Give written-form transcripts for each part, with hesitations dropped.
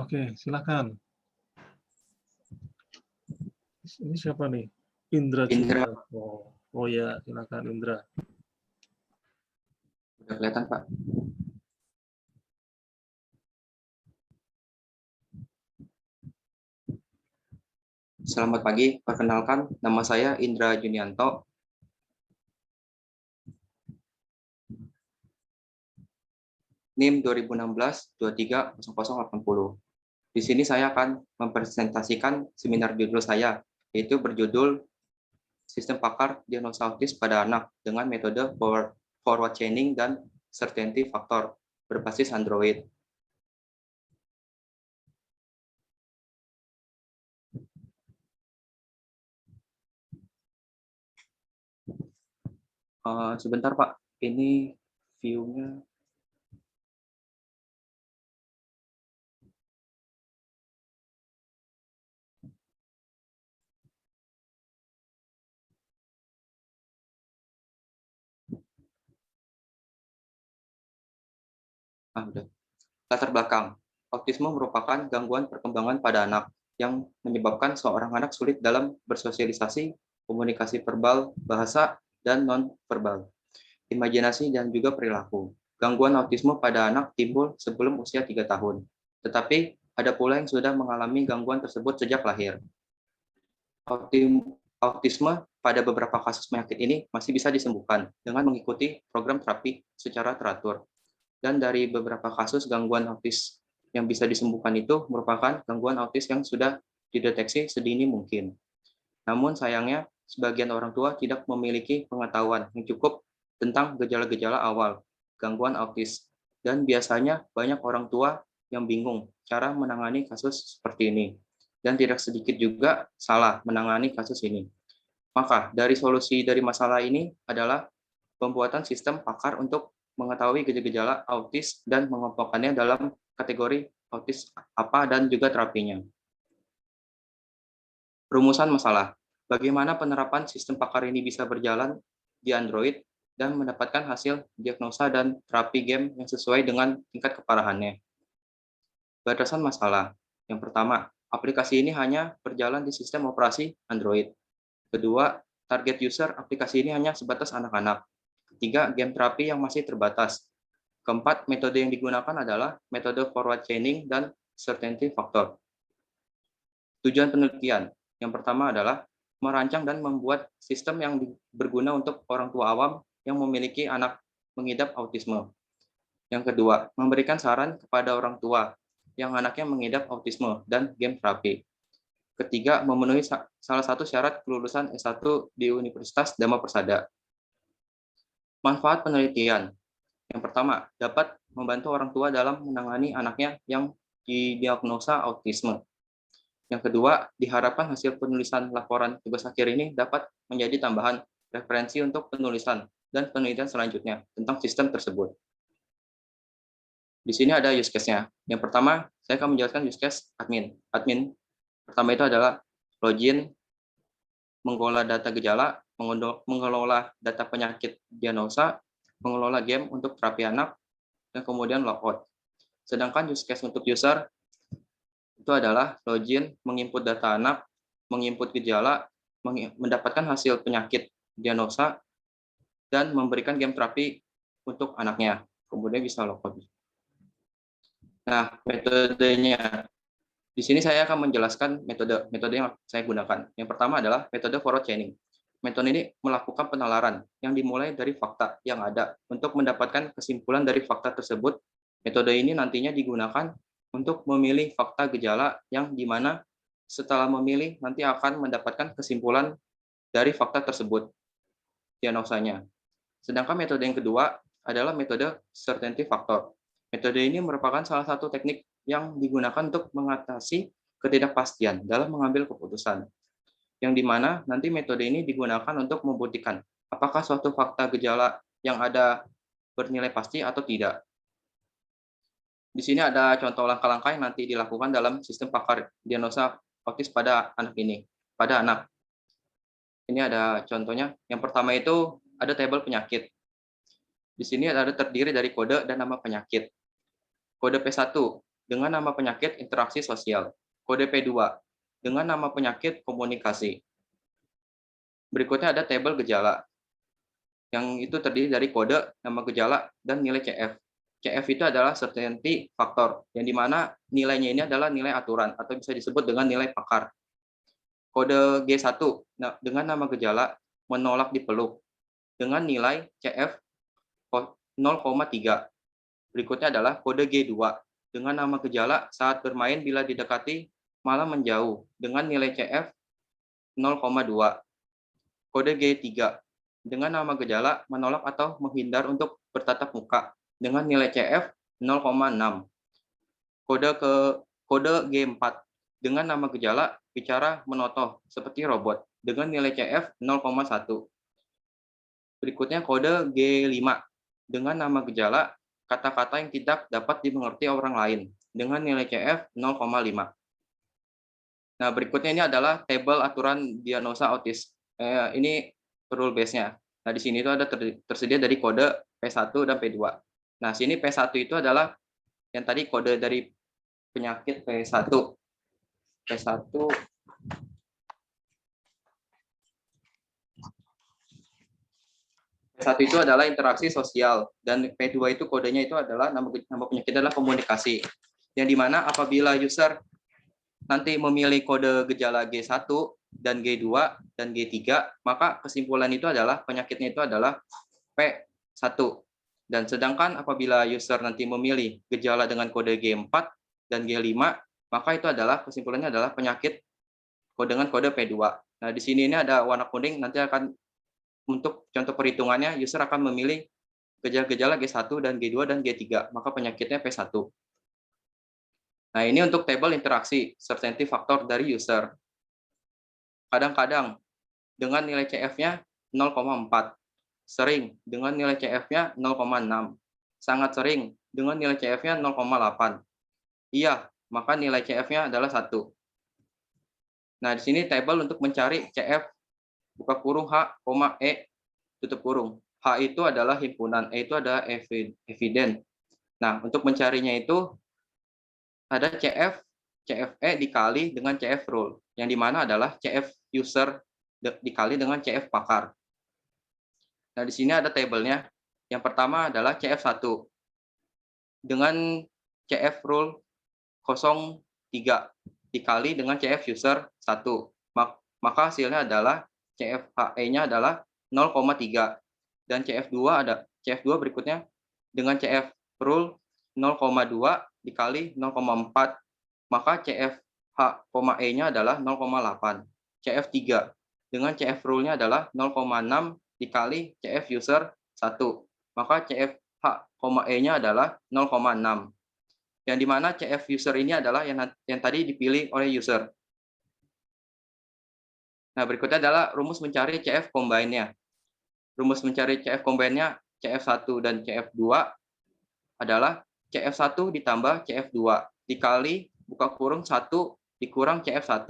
Oke, silakan. Ini siapa nih? Indra Indra, Junianto. Oh ya, silakan Indra. udah kelihatan Pak. Selamat pagi, perkenalkan nama saya Indra Junianto. NIM 2016-230080. Di sini saya akan mempresentasikan seminar judul saya, yaitu berjudul Sistem Pakar Diagnosa Autis pada Anak dengan metode forward chaining dan certainty factor berbasis Android. Sebentar Pak, ini view-nya. Udah. Latar belakang. Autisme merupakan gangguan perkembangan pada anak yang menyebabkan seorang anak sulit dalam bersosialisasi, komunikasi verbal, bahasa, dan non-verbal, imajinasi, dan juga perilaku. Gangguan autisme pada anak timbul sebelum usia 3 tahun. Tetapi ada pula yang sudah mengalami gangguan tersebut sejak lahir. Autisme pada beberapa kasus penyakit ini masih bisa disembuhkan dengan mengikuti program terapi secara teratur. Dan dari beberapa kasus gangguan autis yang bisa disembuhkan itu merupakan gangguan autis yang sudah dideteksi sedini mungkin. Namun sayangnya, sebagian orang tua tidak memiliki pengetahuan yang cukup tentang gejala-gejala awal gangguan autis. Dan biasanya banyak orang tua yang bingung cara menangani kasus seperti ini. Dan tidak sedikit juga salah menangani kasus ini. Maka dari solusi dari masalah ini adalah pembuatan sistem pakar untuk mengetahui gejala-gejala autis dan mengelompokkannya dalam kategori autis apa dan juga terapinya. Rumusan masalah. Bagaimana penerapan sistem pakar ini bisa berjalan di Android dan mendapatkan hasil diagnosa dan terapi game yang sesuai dengan tingkat keparahannya. Batasan masalah. Yang pertama, aplikasi ini hanya berjalan di sistem operasi Android. Kedua, target user aplikasi ini hanya sebatas anak-anak. Ketiga, game terapi yang masih terbatas. Keempat, metode yang digunakan adalah metode forward chaining dan certainty factor. Tujuan penelitian. Yang pertama adalah merancang dan membuat sistem yang berguna untuk orang tua awam yang memiliki anak mengidap autisme. Yang kedua, memberikan saran kepada orang tua yang anaknya mengidap autisme dan game terapi. Ketiga, memenuhi salah satu syarat kelulusan S1 di Universitas Dhamma Persada. Manfaat penelitian. Yang pertama, dapat membantu orang tua dalam menangani anaknya yang didiagnosa autisme. Yang kedua, diharapkan hasil penulisan laporan tugas akhir ini dapat menjadi tambahan referensi untuk penulisan dan penelitian selanjutnya tentang sistem tersebut. Di sini ada use case-nya. Yang pertama, saya akan menjelaskan use case admin. Admin pertama itu adalah login, mengelola data gejala, mengelola data penyakit diagnosa, mengelola game untuk terapi anak, dan kemudian logout. Sedangkan use case untuk user itu adalah login, menginput data anak, menginput gejala, mendapatkan hasil penyakit diagnosa, dan memberikan game terapi untuk anaknya. Kemudian bisa logout. Nah, metodenya. Di sini saya akan menjelaskan metode yang saya gunakan. Yang pertama adalah metode forward chaining. Metode ini melakukan penalaran yang dimulai dari fakta yang ada untuk mendapatkan kesimpulan dari fakta tersebut. Metode ini nantinya digunakan untuk memilih fakta gejala yang dimana setelah memilih nanti akan mendapatkan kesimpulan dari fakta tersebut, diagnosanya. Sedangkan metode yang kedua adalah metode certainty factor. Metode ini merupakan salah satu teknik yang digunakan untuk mengatasi ketidakpastian dalam mengambil keputusan. Yang dimana nanti metode ini digunakan untuk membuktikan apakah suatu fakta gejala yang ada bernilai pasti atau tidak. Di sini ada contoh langkah-langkah yang nanti dilakukan dalam sistem pakar diagnosa autis pada anak ini, pada anak. Ini ada contohnya. Yang pertama itu ada tabel penyakit. Di sini ada terdiri dari kode dan nama penyakit. Kode P1 dengan nama penyakit interaksi sosial. Kode P2 dengan nama penyakit komunikasi. Berikutnya ada tabel gejala, yang itu terdiri dari kode, nama gejala, dan nilai CF. CF itu adalah certainty factor, yang dimana nilainya ini adalah nilai aturan, atau bisa disebut dengan nilai pakar. Kode G1 dengan nama gejala menolak dipeluk, dengan nilai CF 0,3. Berikutnya adalah kode G2 dengan nama gejala saat bermain bila didekati malah menjauh, dengan nilai CF 0,2. Kode G3 dengan nama gejala menolak atau menghindar untuk bertatap muka, dengan nilai CF 0,6. Kode G4 dengan nama gejala bicara menotoh seperti robot, dengan nilai CF 0,1. Berikutnya kode G5 dengan nama gejala kata-kata yang tidak dapat dimengerti orang lain, dengan nilai CF 0,5. Nah, berikutnya ini adalah tabel aturan diagnosa autis. Ini rule base-nya. Nah, di sini itu ada tersedia dari kode P1 dan P2. Nah, sini P1 itu adalah yang tadi kode dari penyakit P1. P1 itu adalah interaksi sosial, dan P2 itu kodenya itu adalah nama penyakit adalah komunikasi. Yang dimana apabila user nanti memilih kode gejala G1 dan G2 dan G3, maka kesimpulan itu adalah penyakitnya itu adalah P1. Dan sedangkan apabila user nanti memilih gejala dengan kode G4 dan G5, maka itu adalah kesimpulannya adalah penyakit dengan kode P2. Nah, di sini ini ada warna kuning, nanti akan untuk contoh perhitungannya user akan memilih gejala-gejala G1 dan G2 dan G3, maka penyakitnya P1. Nah, ini untuk tabel interaksi certainty factor dari user. Kadang-kadang dengan nilai CF-nya 0,4. Sering dengan nilai CF-nya 0,6. Sangat sering dengan nilai CF-nya 0,8. Iya, maka nilai CF-nya adalah 1. Nah, di sini tabel untuk mencari CF buka kurung H, E, tutup kurung. H itu adalah himpunan, E itu adalah eviden. Nah, untuk mencarinya itu ada CFE dikali dengan CF rule, yang dimana adalah CF user dikali dengan CF pakar. Nah, di sini ada tabelnya. Yang pertama adalah CF1 dengan CF rule 03 dikali dengan CF user 1. Maka hasilnya adalah CFHE-nya adalah 0,3. Dan CF2 berikutnya dengan CF rule 0,2 dikali 0,4, maka CFH,E-nya adalah 0,8. CF3 dengan CF rule-nya adalah 0,6 dikali CF user 1, maka CFH,E-nya adalah 0,6. Yang dimana CF user ini adalah yang tadi dipilih oleh user. Nah, berikutnya adalah rumus mencari CF combine-nya. Rumus mencari CF combine-nya CF1 dan CF2 adalah CF1 ditambah CF2 dikali buka kurung 1 dikurang CF1.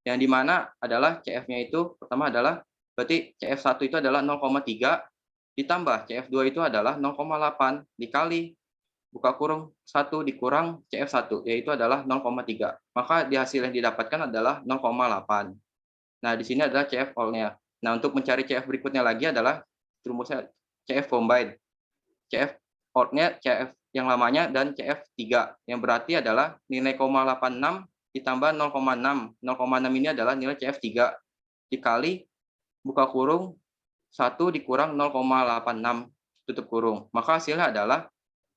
Yang dimana adalah CF-nya itu pertama adalah berarti CF1 itu adalah 0,3 ditambah CF2 itu adalah 0,8 dikali buka kurung 1 dikurang CF1, yaitu adalah 0,3. Maka di hasil yang didapatkan adalah 0,8. Nah, di sini adalah CF all-nya. Nah, untuk mencari CF berikutnya lagi adalah rumusnya CF combine. CF all-nya CF yang lamanya dan CF3, yang berarti adalah nilai 0,86 ditambah 0,6. 0,6 ini adalah nilai CF3 dikali buka kurung 1 dikurang 0,86 tutup kurung. Maka hasilnya adalah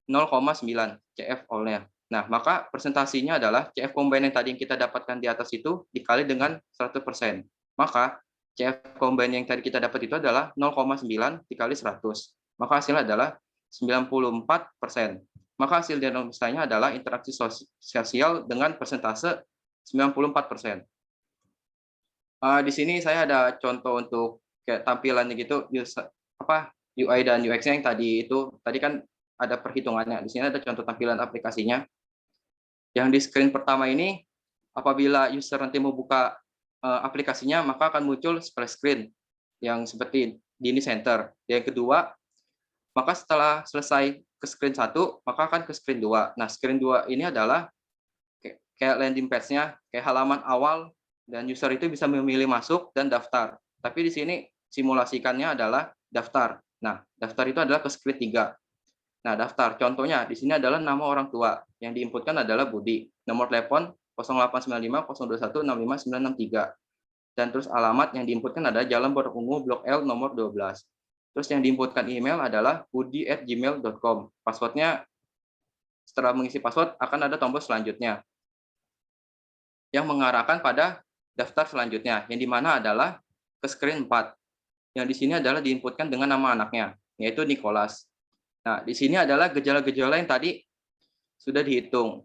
0,9 CF all-nya. Nah, maka presentasinya adalah CF combine yang tadi yang kita dapatkan di atas itu dikali dengan 100%. Maka CF combine yang tadi kita dapat itu adalah 0,9 dikali 100. Maka hasilnya adalah 94%. Maka hasil diagnosanya adalah interaksi sosial dengan persentase 94%. Di sini saya ada contoh untuk kayak tampilannya gitu, UI dan UX-nya yang tadi kan ada perhitungannya. Di sini ada contoh tampilan aplikasinya. Yang di screen pertama ini, apabila user nanti membuka aplikasinya, maka akan muncul splash screen yang seperti di ini center. Yang kedua, maka setelah selesai ke screen 1, maka akan ke screen 2. Nah, screen 2 ini adalah kayak landing page-nya, kayak halaman awal, dan user itu bisa memilih masuk dan daftar. Tapi di sini simulasikannya adalah daftar. Nah, daftar itu adalah ke screen 3. Nah, daftar. Contohnya, di sini adalah nama orang tua. Yang diinputkan adalah Budi. Nomor telepon 0895 021 65963. Dan terus alamat yang diinputkan adalah Jalan Pondok Ungu, Blok L, nomor 12. Terus yang diinputkan email adalah budi@gmail.com. Passwordnya, setelah mengisi password, akan ada tombol selanjutnya yang mengarahkan pada daftar selanjutnya, yang dimana adalah ke screen 4. Yang di sini adalah diinputkan dengan nama anaknya, yaitu Nicholas. Nah, di sini adalah gejala-gejala yang tadi sudah dihitung.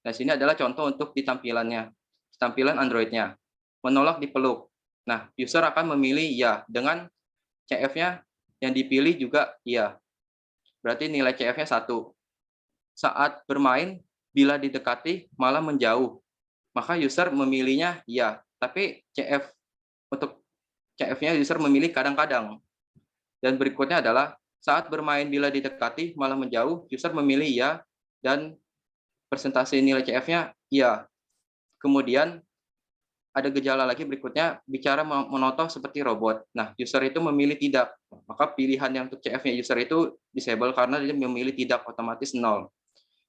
Nah, sini adalah contoh untuk di tampilannya, tampilan Android-nya. Menolak dipeluk. Nah, user akan memilih ya, dengan CF-nya yang dipilih juga iya. Berarti nilai CF-nya 1. Saat bermain, bila didekati malah menjauh, maka user memilihnya ya. Tapi untuk CF-nya user memilih kadang-kadang. Dan berikutnya adalah saat bermain bila didekati malah menjauh, user memilih ya, dan persentase nilai CF-nya iya. Kemudian ada gejala lagi berikutnya, bicara monoton seperti robot. Nah, user itu memilih tidak. Maka pilihan yang untuk CF-nya user itu disable karena dia memilih tidak, otomatis 0.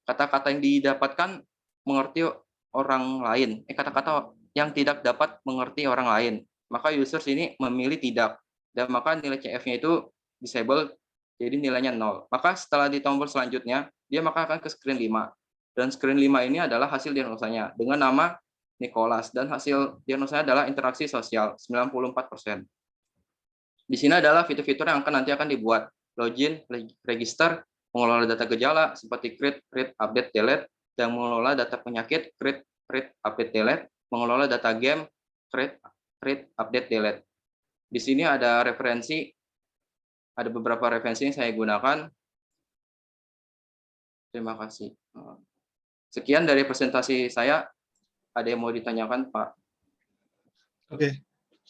Kata-kata yang didapatkan mengerti orang lain. Kata-kata yang tidak dapat mengerti orang lain. Maka user sini memilih tidak. Dan maka nilai CF-nya itu disable, jadi nilainya 0. Maka setelah di tombol selanjutnya, dia maka akan ke screen 5. Dan screen 5 ini adalah hasil diagnosanya dengan nama Nicholas, dan hasil diagnosanya adalah interaksi sosial 94%. Di sini adalah fitur-fitur yang nanti akan dibuat: login, register, mengelola data gejala seperti create, update, delete, dan mengelola data penyakit create, update, delete, mengelola data game create, update, delete. Di sini ada referensi, ada beberapa referensi yang saya gunakan. Terima kasih. Sekian dari presentasi saya. Ada yang mau ditanyakan, Pak? Oke,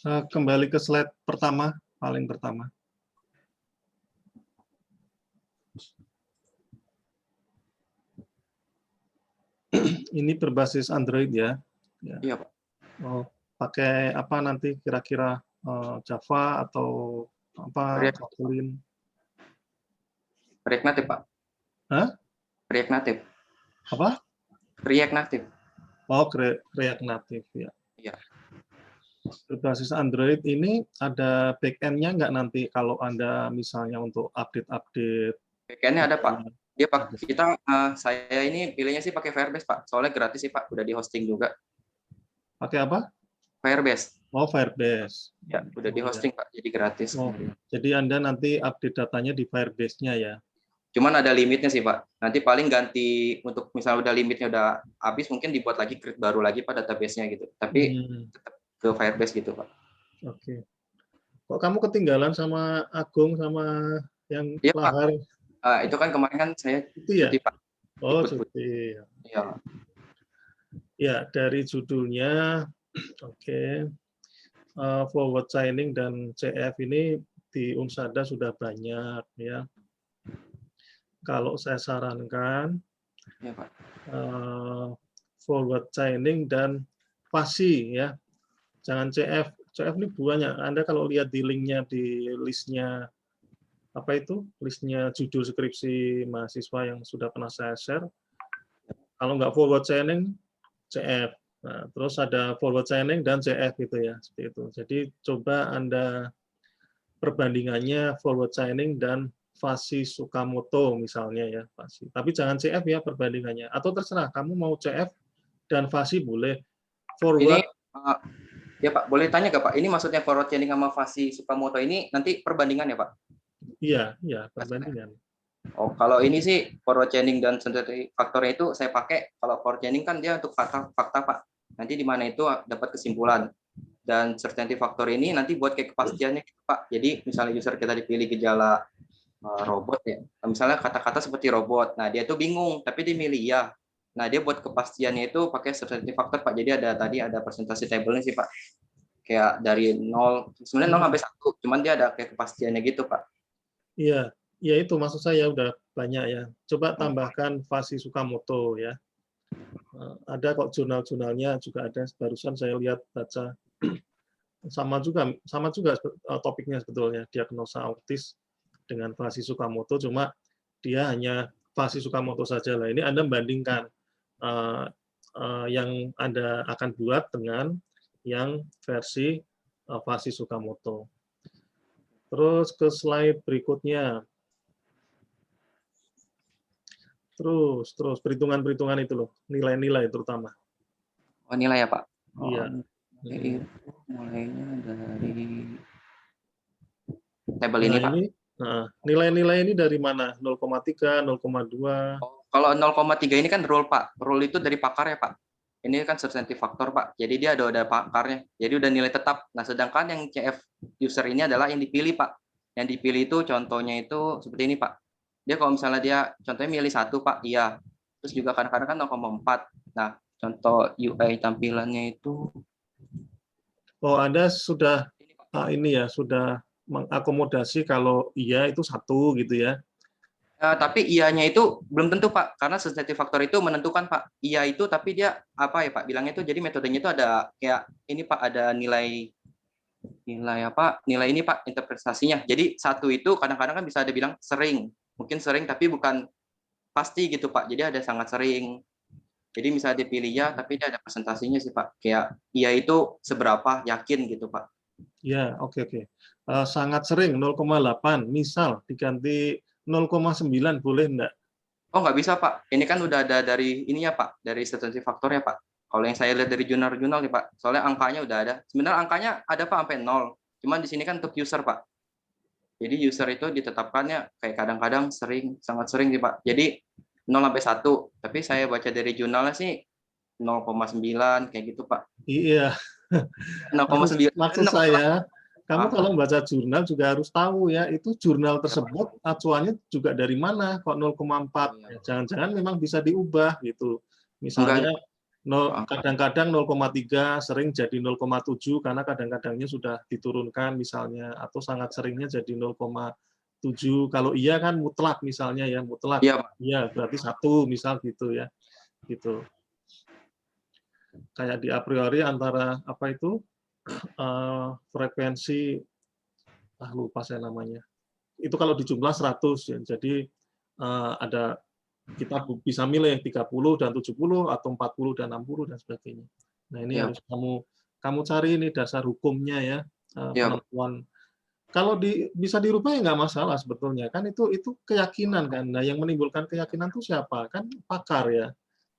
kembali ke slide pertama, paling pertama. Ini berbasis Android ya? Iya, Pak. Oh, pakai apa nanti kira-kira, Java atau apa, Kotlin? React Native, Pak. Hah? React Native. Apa? React Native. Oh, React Native ya. Iya. Berbasis Android ini ada back-end-nya nggak nanti kalau Anda misalnya untuk update-update? Backend-nya ada, Pak. Saya ini pilihnya sih pakai Firebase, Pak. Soalnya gratis sih, Pak. Udah di hosting juga. Pakai apa? Firebase. Oh, Firebase. Ya, udah di hosting, Pak. Jadi gratis. Oh, jadi Anda nanti update datanya di Firebase-nya ya? Cuman ada limitnya sih, Pak. Nanti paling ganti, untuk misalnya udah limitnya udah habis, mungkin dibuat lagi create baru lagi Pak database-nya gitu. Tapi tetap ke Firebase gitu, Pak. Oke. Kok kamu ketinggalan sama Agung sama yang Iya, Lahar? Pak. Itu kan kemarin kan saya Itu ya? cuti, Pak. Oh, Ikut cuti. Iya. Ya, dari judulnya, oke. Forward chaining dan CF ini di Unsada sudah banyak ya. Kalau saya sarankan, Iya, Pak. forward chaining dan fasi ya. Jangan CF. CF ini banyak. Anda kalau lihat di linknya di listnya apa itu? Listnya judul skripsi mahasiswa yang sudah pernah saya share. Kalau nggak forward chaining, CF. Nah, terus ada forward chaining dan CF gitu ya, seperti itu. Jadi coba Anda perbandingannya forward chaining dan fasi Tsukamoto misalnya ya, fasi. Tapi jangan CF ya perbandingannya. Atau terserah kamu mau CF dan fasi boleh. Forward. Ini ya, Pak, boleh tanya nggak, Pak? Ini maksudnya forward chaining sama fasi Tsukamoto ini nanti perbandingan ya, Pak? Iya, perbandingan. Oh, kalau ini sih forward chaining dan sensitivity faktornya itu saya pakai. Kalau forward chaining kan dia untuk fakta, Pak. Nanti di mana itu dapat kesimpulan. Dan certainty factor ini nanti buat kayak kepastiannya, Pak. Jadi misalnya user kita dipilih gejala robot ya. Misalnya kata-kata seperti robot. Nah, dia tuh bingung, tapi dia milih ya. Nah, dia buat kepastiannya itu pakai certainty factor, Pak. Jadi ada presentasi table-nya sih, Pak. Kayak dari 0, sebenarnya 0 sampai 1, cuman dia ada kayak kepastiannya gitu, Pak. Iya, ya itu maksud saya udah banyak ya. Coba tambahkan Fasi Sukamoto ya. Ada kok jurnal-jurnalnya juga ada. Barusan saya lihat baca sama juga topiknya sebetulnya, diagnosa autis dengan Fasi Sukamoto, cuma dia hanya Fasi Sukamoto saja lah. Ini Anda bandingkan yang Anda akan buat dengan yang versi Fasi Sukamoto. Terus ke slide berikutnya. Terus perhitungan-perhitungan itu loh, nilai-nilai terutama. Oh, nilai ya, Pak? Iya. Itu mulainya dari tabel Nah, ini, Pak. ini nilai-nilai ini dari mana? 0,3, 0,2. Oh, kalau 0,3 ini kan rule, Pak. Rule itu dari pakar ya, Pak. Ini kan substantive factor, Pak. Jadi dia ada pakarnya. Jadi udah nilai tetap. Nah, sedangkan yang CF user ini adalah yang dipilih, Pak. Yang dipilih itu contohnya itu seperti ini, Pak. Dia kalau misalnya dia contohnya milih 1, Pak, iya. Terus juga kadang-kadang kan 0,4. Nah, contoh UI tampilannya itu. Oh, Anda sudah ini ya, sudah mengakomodasi kalau iya itu 1 gitu ya. Tapi ianya itu belum tentu, Pak, karena sensitive factor itu menentukan, Pak. Iya itu, tapi dia apa ya, Pak? Bilangnya itu jadi metodenya itu ada kayak ini, Pak, ada nilai apa? Nilai ini, Pak, interpretasinya. Jadi 1 itu kadang-kadang kan bisa ada bilang sering, mungkin sering tapi bukan pasti gitu, Pak. Jadi ada sangat sering. Jadi misalnya dipilih ya, tapi dia ada presentasinya sih, Pak. Kayak iya itu seberapa yakin gitu, Pak. Ya, oke. Sangat sering 0,8, misal diganti 0,9 boleh enggak? Oh, nggak bisa, Pak. Ini kan udah ada dari ininya, Pak, dari sensitive faktornya, Pak. Kalau yang saya lihat dari jurnal-jurnal nih, Pak, soalnya angkanya udah ada. Sebenarnya angkanya ada, Pak, sampai 0. Cuman di sini kan untuk user, Pak. Jadi user itu ditetapkannya kayak kadang-kadang sering, sangat sering sih, Pak. Jadi 0 sampai 1. Tapi saya baca dari jurnalnya sih 0,9 kayak gitu, Pak. Iya. 0,9. Maksud saya, kamu kalau membaca jurnal juga harus tahu ya, itu jurnal tersebut acuannya juga dari mana, kok 0,4. Jangan-jangan memang bisa diubah gitu. Misalnya kadang-kadang 0,3 sering jadi 0,7 karena kadang-kadangnya sudah diturunkan misalnya, atau sangat seringnya jadi 0,7. Kalau iya kan mutlak misalnya ya, mutlak. Iya, berarti 1 misal gitu ya. Gitu. Kayak di a priori antara apa itu frekuensi lupa saya namanya. Itu kalau dijumlah 100 ya. Jadi ada kita bisa milih 30 dan 70 atau 40 dan 60 dan sebagainya. Nah, ini harus kamu cari ini dasar hukumnya ya, penentuan. Kalau bisa dirubah ya nggak masalah sebetulnya. Kan itu keyakinan kan. Nah, yang menimbulkan keyakinan itu siapa? Kan pakar ya.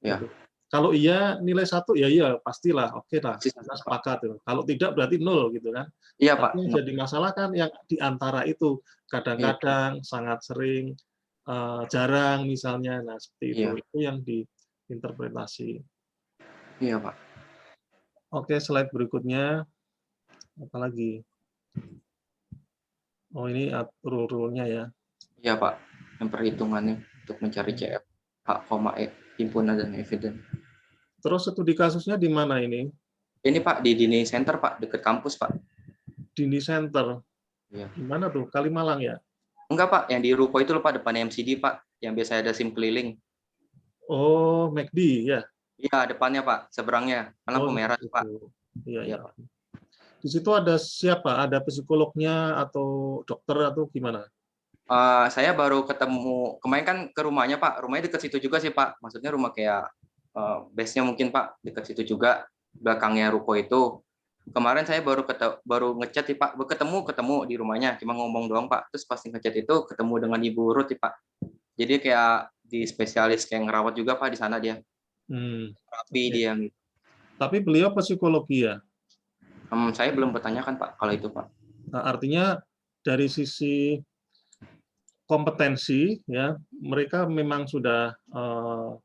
Gitu. Kalau iya nilai 1 ya iya pastilah, oke lah, kita sepakat. Kalau tidak berarti 0 gitu kan. Iya, Pak. Tapi yang jadi masalah kan yang di antara itu, kadang-kadang, sangat sering, jarang misalnya. Nah, seperti itu. Itu yang diinterpretasi. Iya, Pak. Oke, slide berikutnya. Apa lagi? Oh, ini rule-rule-nya ya. Iya, Pak. Yang perhitungannya untuk mencari CF, H, E, himpunan dan eviden. Terus studi kasusnya di mana ini? Ini, Pak, di Dini Center, Pak, dekat kampus, Pak. Dini Center. Iya. Di mana tuh? Kalimalang ya? Enggak, Pak, yang di ruko itu loh, Pak, depan MCD, Pak, yang biasa ada SIM keliling. Oh, McD ya? Iya, depannya, Pak, seberangnya. Kan lampu merah, Pak. Iya. Di situ ada siapa? Ada psikolognya atau dokter atau gimana? Saya baru ketemu kemarin kan ke rumahnya, Pak. Rumahnya dekat situ juga sih, Pak. Maksudnya rumah kayak base-nya mungkin, Pak, dekat situ juga. Belakangnya ruko itu. Kemarin saya baru ngechat sih, Pak. Ketemu di rumahnya, cuma ngomong doang, Pak. Terus pas ngechat itu ketemu dengan Ibu Ruth, Pak. Jadi kayak di spesialis kayak ngerawat juga, Pak, di sana dia. Terapi dia gitu. Tapi beliau psikologi ya? Saya belum bertanyakan, Pak, kalau itu, Pak. Nah, artinya dari sisi kompetensi ya, mereka memang sudah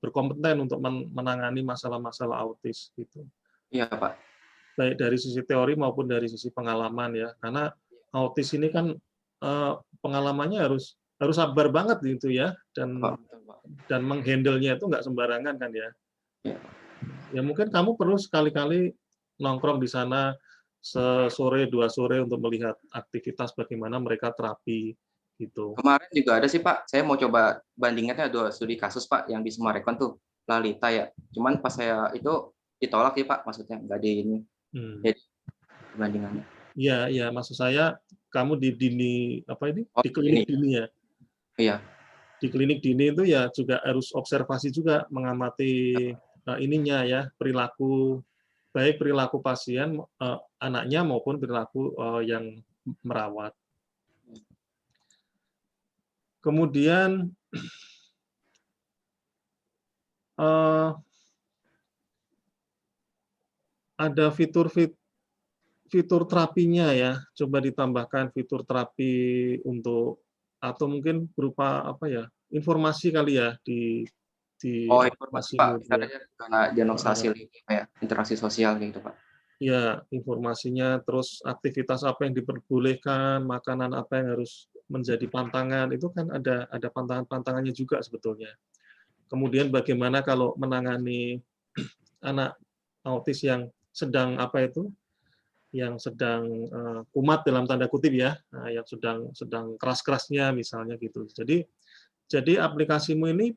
berkompeten untuk menangani masalah-masalah autis gitu. Iya, Pak. Baik dari sisi teori maupun dari sisi pengalaman ya. Karena autis ini kan pengalamannya harus sabar banget gitu ya, dan menghandle-nya itu nggak sembarangan kan ya. Ya mungkin kamu perlu sekali-kali nongkrong di sana sesore 2 sore untuk melihat aktivitas bagaimana mereka terapi gitu. Kemarin juga ada sih Pak, saya mau coba bandingannya dua studi kasus Pak yang di Sumarekon tuh, Lalita ya. Cuman pas saya itu ditolak sih Pak, maksudnya nggak di ini, Hmm. jadi bandingannya. Ya, ya, maksud saya kamu di dini apa ini? Oh Di klinik ini, dini ya. iya. Di klinik dini itu ya juga harus observasi juga mengamati ininya ya, perilaku baik perilaku pasien anaknya maupun perilaku yang merawat. Kemudian ada fitur terapinya ya, coba ditambahkan fitur terapi untuk atau mungkin berupa apa ya, informasi kali ya di Oh informasi Pak, aplikasimu ya. misalnya karena diagnosa hasil ini kayak interaksi sosial gitu Pak. Ya, informasinya, terus aktivitas apa yang diperbolehkan, makanan apa yang harus menjadi pantangan, itu kan ada pantangan-pantangannya juga sebetulnya. Kemudian bagaimana kalau menangani anak autis yang sedang apa itu, yang sedang kumat dalam tanda kutip ya, yang sedang keras-kerasnya misalnya gitu. Jadi aplikasimu ini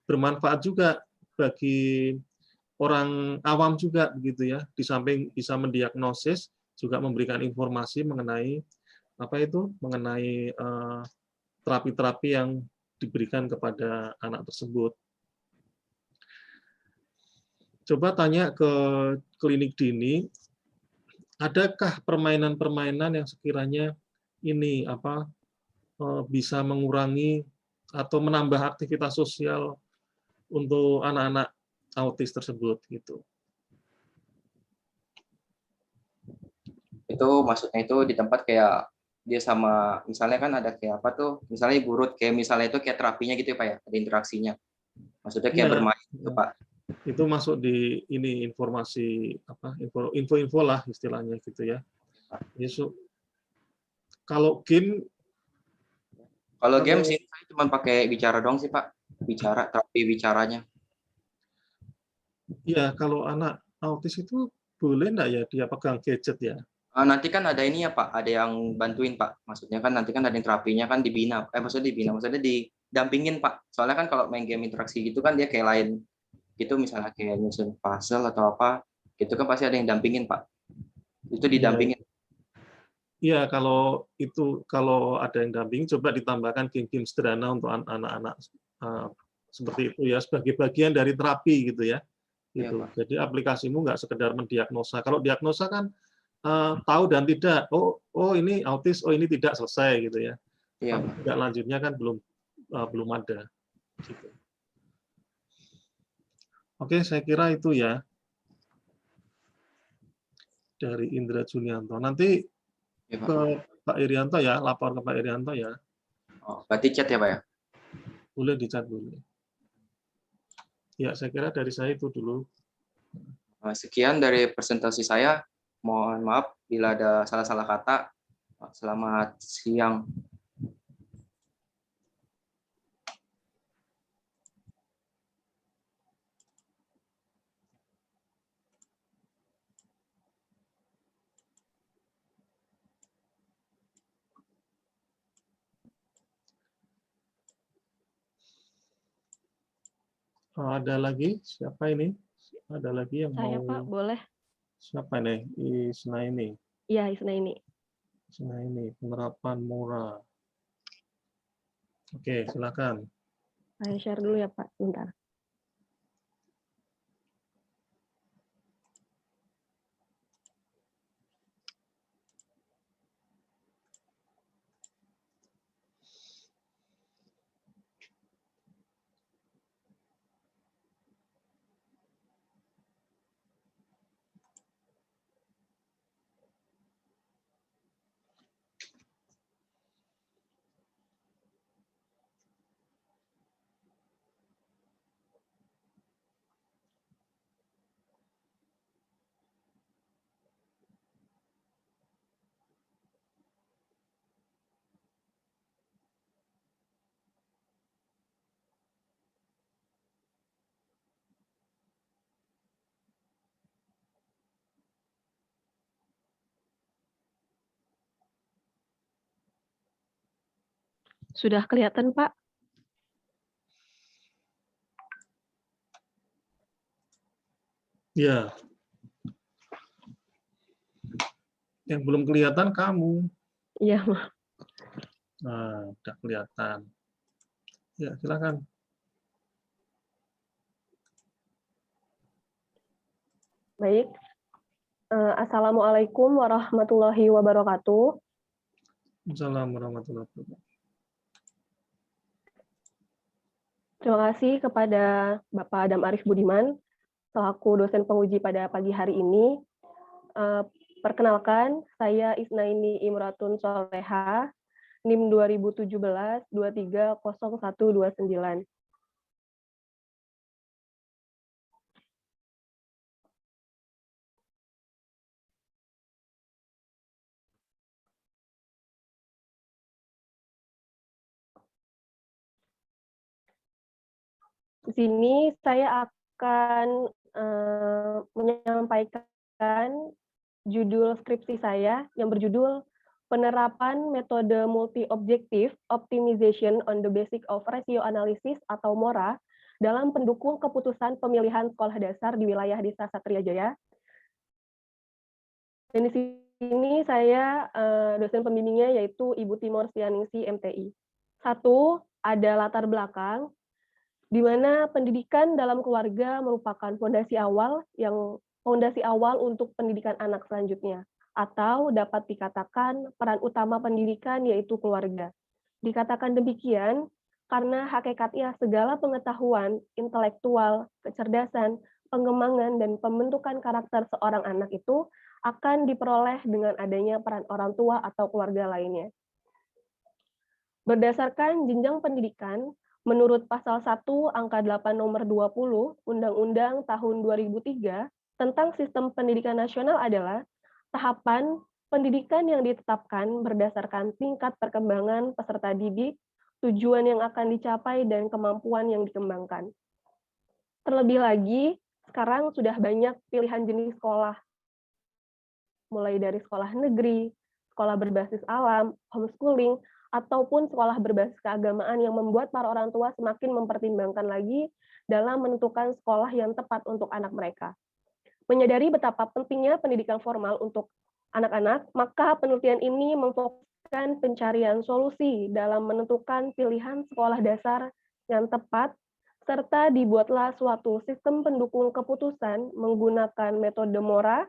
bermanfaat juga bagi orang awam juga begitu ya, di samping bisa mendiagnosis, juga memberikan informasi mengenai apa itu, mengenai terapi-terapi yang diberikan kepada anak tersebut. Coba tanya ke klinik dini, adakah permainan-permainan yang sekiranya ini apa bisa mengurangi atau menambah aktivitas sosial untuk anak-anak autis tersebut gitu. Itu maksudnya itu di tempat kayak dia sama misalnya kan ada kayak apa tuh, misalnya ibu Ruth kayak misalnya itu kayak terapinya gitu ya Pak ya, ada interaksinya. Maksudnya kayak Iya, bermain gitu Pak. itu masuk di ini informasi apa info-info lah istilahnya gitu ya. Jadi, kalau game Kalau game kalau sih saya cuma pakai bicara dong sih Pak, bicara terapi bicaranya. ya kalau anak autis itu boleh nggak ya dia pegang gadget ya? Nanti kan ada ini ya Pak, ada yang bantuin Pak. Maksudnya kan nanti kan ada yang terapinya kan dibina, maksudnya dibina, maksudnya didampingin Pak. Soalnya kan kalau main game interaksi gitu kan dia kayak lain gitu, misalnya kayak nyusun puzzle atau apa, gitu kan pasti ada yang dampingin Pak. Itu Iya, didampingin. iya kalau ada yang damping coba ditambahkan game-game sederhana untuk anak-anak seperti itu ya sebagai bagian dari terapi gitu ya. Iya Gitu. Pak. Jadi aplikasimu nggak sekedar mendiagnosa. Kalau diagnosa kan tahu dan tidak. Oh ini autis, oh ini tidak, selesai gitu ya. Iya Tapi Pak. tidak lanjutnya kan belum ada. Gitu. Oke, saya kira itu ya dari Indra Junianto. Nanti Iya Pak. ke Pak Irianto ya, lapor ke Pak Irianto ya. Oh, berarti chat ya Pak ya. Boleh dicat dulu. Ya, saya kira dari saya itu dulu. Sekian dari presentasi saya. Mohon maaf bila ada salah-salah kata. Selamat siang. Ada lagi? Siapa ini? Ada lagi yang Saya mau? Pak, boleh? Siapa nih? Isna ini. Iya, Isna ini. Isna ini, penerapan moral. Oke, silakan. Saya share dulu ya Pak, bentar. Sudah kelihatan, Pak? Ya. Yang belum kelihatan kamu. Iya, Nah, udah kelihatan. Ya, silakan. baik. Assalamualaikum warahmatullahi wabarakatuh. Assalamualaikum warahmatullahi wabarakatuh. Terima kasih kepada Bapak Adam Arif Budiman, selaku dosen penguji pada pagi hari ini. Perkenalkan, saya Isnaini Imratun Soleha, NIM 2017-230129. Di sini saya akan menyampaikan judul skripsi saya yang berjudul Penerapan Metode Multi-Objektif Optimization on the Basis of Ratio Analysis atau MORA dalam pendukung keputusan pemilihan sekolah dasar di wilayah Desa Satria Jaya. Dan di sini saya dosen pembimbingnya yaitu Ibu Timor Sianingsi MTI. 1. Ada latar belakang di mana pendidikan dalam keluarga merupakan fondasi awal untuk pendidikan anak selanjutnya, atau dapat dikatakan peran utama pendidikan yaitu keluarga. Dikatakan demikian karena hakikatnya segala pengetahuan, intelektual, kecerdasan, pengembangan, dan pembentukan karakter seorang anak itu akan diperoleh dengan adanya peran orang tua atau keluarga lainnya. Berdasarkan jenjang pendidikan, menurut Pasal 1 Angka 8 Nomor 20 Undang-Undang Tahun 2003 tentang Sistem Pendidikan Nasional adalah tahapan pendidikan yang ditetapkan berdasarkan tingkat perkembangan peserta didik, tujuan yang akan dicapai, dan kemampuan yang dikembangkan. Terlebih lagi, sekarang sudah banyak pilihan jenis sekolah, mulai dari sekolah negeri, sekolah berbasis alam, homeschooling, ataupun sekolah berbasis keagamaan yang membuat para orang tua semakin mempertimbangkan lagi dalam menentukan sekolah yang tepat untuk anak mereka. Menyadari betapa pentingnya pendidikan formal untuk anak-anak, maka penelitian ini memfokuskan pencarian solusi dalam menentukan pilihan sekolah dasar yang tepat, serta dibuatlah suatu sistem pendukung keputusan menggunakan metode MORA,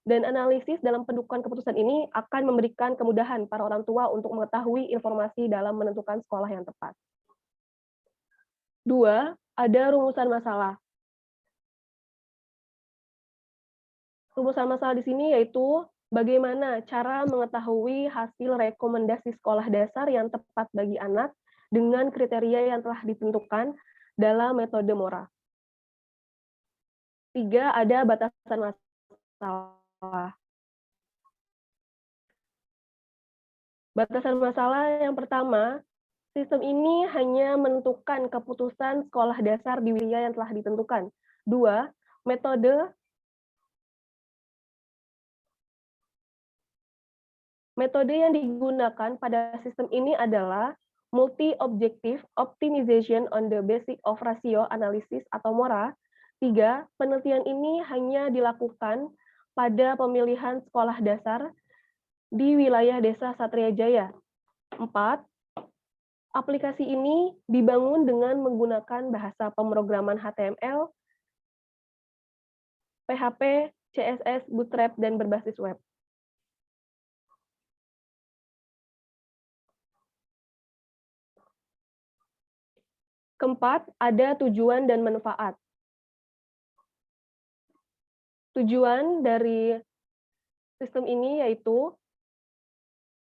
dan analisis dalam pendudukan keputusan ini akan memberikan kemudahan para orang tua untuk mengetahui informasi dalam menentukan sekolah yang tepat. 2. Ada rumusan masalah. Rumusan masalah di sini yaitu bagaimana cara mengetahui hasil rekomendasi sekolah dasar yang tepat bagi anak dengan kriteria yang telah ditentukan dalam metode MORA. 3. Ada batasan masalah. Batasan masalah yang pertama, sistem ini hanya menentukan keputusan sekolah dasar di wilayah yang telah ditentukan. 2. Metode yang digunakan pada sistem ini adalah multi-objective optimization on the basis of ratio analysis atau MORA. 3. Penelitian ini hanya dilakukan pada pemilihan sekolah dasar di wilayah Desa Satria Jaya. 4. Aplikasi ini dibangun dengan menggunakan bahasa pemrograman HTML, PHP, CSS, Bootstrap, dan berbasis web. Keempat, ada tujuan dan manfaat. Tujuan dari sistem ini yaitu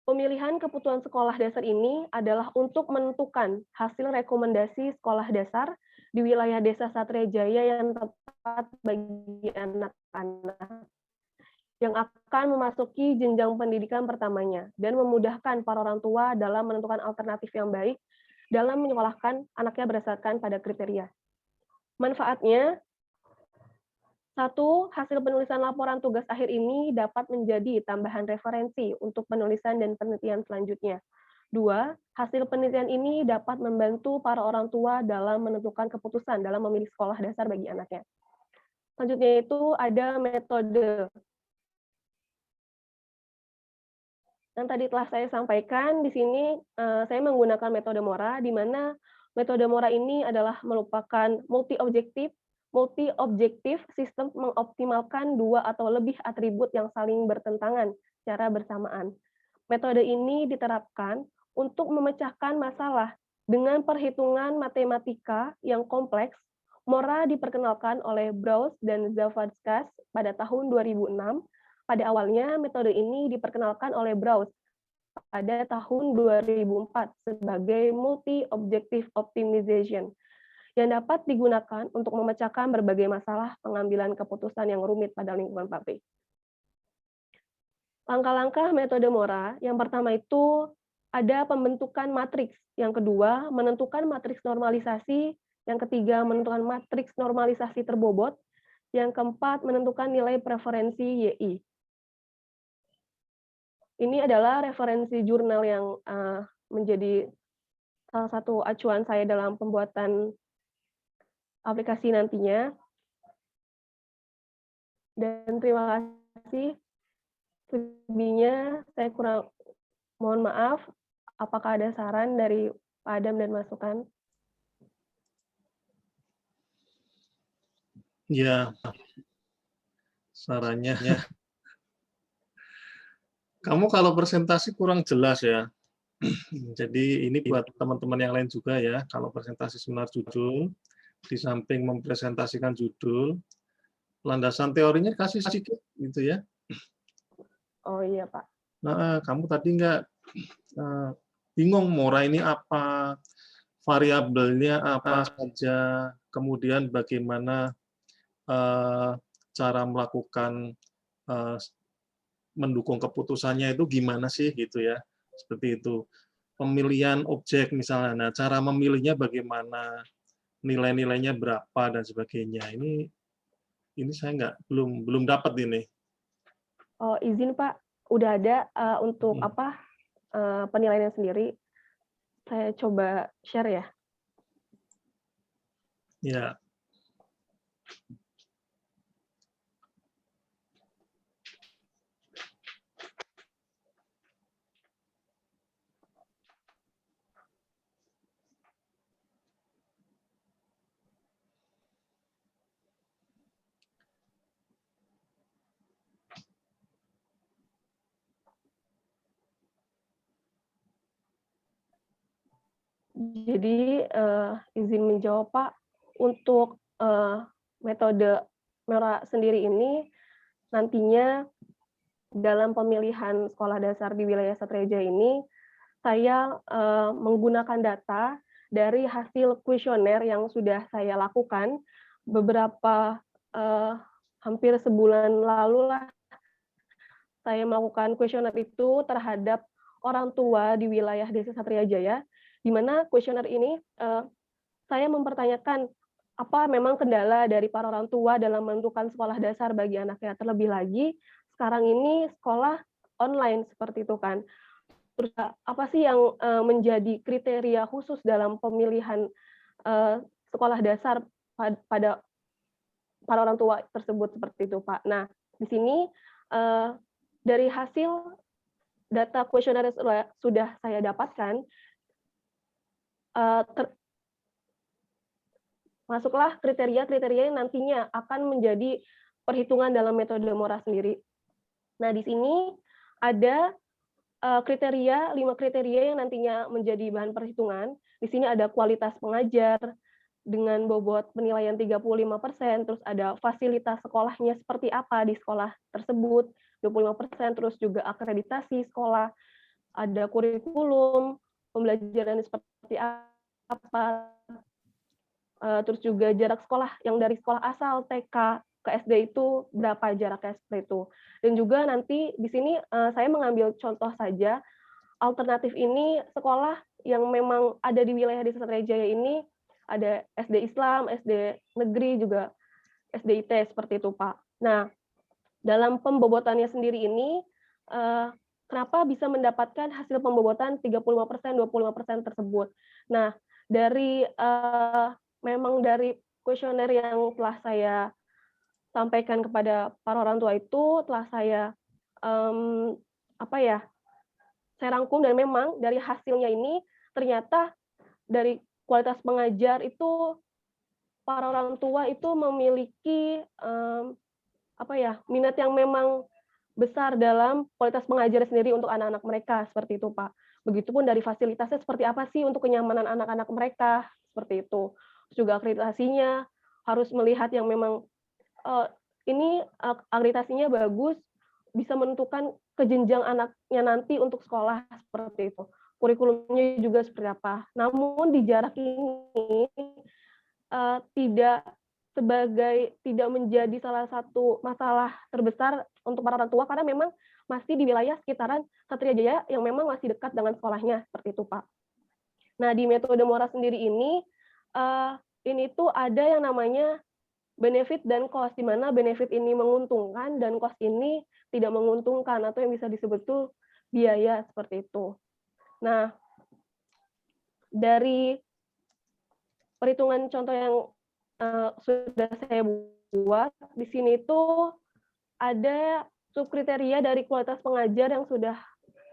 pemilihan kebutuhan sekolah dasar ini adalah untuk menentukan hasil rekomendasi sekolah dasar di wilayah Desa Satria Jaya yang tepat bagi anak-anak yang akan memasuki jenjang pendidikan pertamanya dan memudahkan para orang tua dalam menentukan alternatif yang baik dalam menyekolahkan anaknya berdasarkan pada kriteria. Manfaatnya, 1. Hasil penulisan laporan tugas akhir ini dapat menjadi tambahan referensi untuk penulisan dan penelitian selanjutnya. Dua, hasil penelitian ini dapat membantu para orang tua dalam menentukan keputusan dalam memilih sekolah dasar bagi anaknya. Selanjutnya itu ada metode yang tadi telah saya sampaikan. Di sini saya menggunakan metode Mora, di mana metode Mora ini adalah merupakan multi-objektif sistem mengoptimalkan dua atau lebih atribut yang saling bertentangan secara bersamaan. Metode ini diterapkan untuk memecahkan masalah dengan perhitungan matematika yang kompleks. Mora diperkenalkan oleh Brous dan Zavadskas pada tahun 2006. Pada awalnya, metode ini diperkenalkan oleh Brous pada tahun 2004 sebagai multi-objective optimization yang dapat digunakan untuk memecahkan berbagai masalah pengambilan keputusan yang rumit pada lingkungan pabrik. Langkah-langkah metode Mora, yang pertama itu ada pembentukan matriks, yang kedua menentukan matriks normalisasi, yang ketiga menentukan matriks normalisasi terbobot, yang keempat menentukan nilai preferensi YI. Ini adalah referensi jurnal yang menjadi salah satu acuan saya dalam pembuatan aplikasi nantinya. Dan terima kasih. Selebihnya saya kurang mohon maaf. Apakah ada saran dari Pak Adam dan masukan? Ya, sarannya. Kamu kalau presentasi kurang jelas ya. Jadi ini buat teman-teman yang lain juga ya. Kalau presentasi seminar judul, di samping mempresentasikan judul, landasan teorinya kasih sedikit gitu ya. Oh iya Pak. Nah, kamu tadi nggak bingung Mora ini apa, variabelnya apa saja, kemudian bagaimana cara melakukan mendukung keputusannya itu gimana sih gitu ya, seperti itu. Pemilihan objek misalnya, nah cara memilihnya bagaimana, nilai-nilainya berapa dan sebagainya. Ini saya belum dapat ini. Oh izin Pak, udah ada untuk apa penilaiannya sendiri. Saya coba share ya. Ya. Jadi izin menjawab Pak, untuk metode Mora sendiri ini nantinya dalam pemilihan sekolah dasar di wilayah Satriaja ini saya menggunakan data dari hasil kuesioner yang sudah saya lakukan beberapa hampir sebulan lalu lah saya melakukan kuesioner itu terhadap orang tua di wilayah Desa Satriajaya, di mana kuesioner ini saya mempertanyakan apa memang kendala dari para orang tua dalam menentukan sekolah dasar bagi anaknya. Terlebih lagi sekarang ini sekolah online seperti itu kan. Terus apa sih yang menjadi kriteria khusus dalam pemilihan sekolah dasar pada para orang tua tersebut seperti itu Pak. Nah di sini dari hasil data kuesioner sudah saya dapatkan, masuklah kriteria-kriteria yang nantinya akan menjadi perhitungan dalam metode Mora sendiri. Nah, di sini ada 5 kriteria yang nantinya menjadi bahan perhitungan. Di sini ada kualitas pengajar dengan bobot penilaian 35%, terus ada fasilitas sekolahnya seperti apa di sekolah tersebut, 25%, terus juga akreditasi sekolah, ada kurikulum, pembelajaran seperti apa, terus juga jarak sekolah yang dari sekolah asal TK ke SD itu berapa jaraknya seperti itu. Dan juga nanti di sini saya mengambil contoh saja, alternatif ini sekolah yang memang ada di wilayah Desa Satriajaya ini ada SD Islam, SD negeri, juga SDIT seperti itu Pak. Nah, dalam pembobotannya sendiri ini kenapa bisa mendapatkan hasil pembobotan 35%, 25% tersebut. Nah, dari memang dari kuesioner yang telah saya sampaikan kepada para orang tua itu telah saya saya rangkum, dan memang dari hasilnya ini ternyata dari kualitas pengajar itu para orang tua itu memiliki minat yang memang besar dalam kualitas pengajar sendiri untuk anak-anak mereka, seperti itu, Pak. Begitupun dari fasilitasnya seperti apa sih untuk kenyamanan anak-anak mereka, seperti itu. Terus juga akreditasinya harus melihat yang memang akreditasinya bagus, bisa menentukan ke jenjang anaknya nanti untuk sekolah, seperti itu. Kurikulumnya juga seperti apa. Namun di jarak ini tidak menjadi salah satu masalah terbesar untuk para orang tua, karena memang masih di wilayah sekitaran Satria Jaya yang memang masih dekat dengan sekolahnya, seperti itu, Pak. Nah, di metode Mora sendiri ini tuh ada yang namanya benefit dan cost, di mana benefit ini menguntungkan dan cost ini tidak menguntungkan, atau yang bisa disebut tuh biaya, seperti itu. Nah, dari perhitungan contoh yang sudah saya buat, di sini tuh ada subkriteria dari kualitas pengajar yang sudah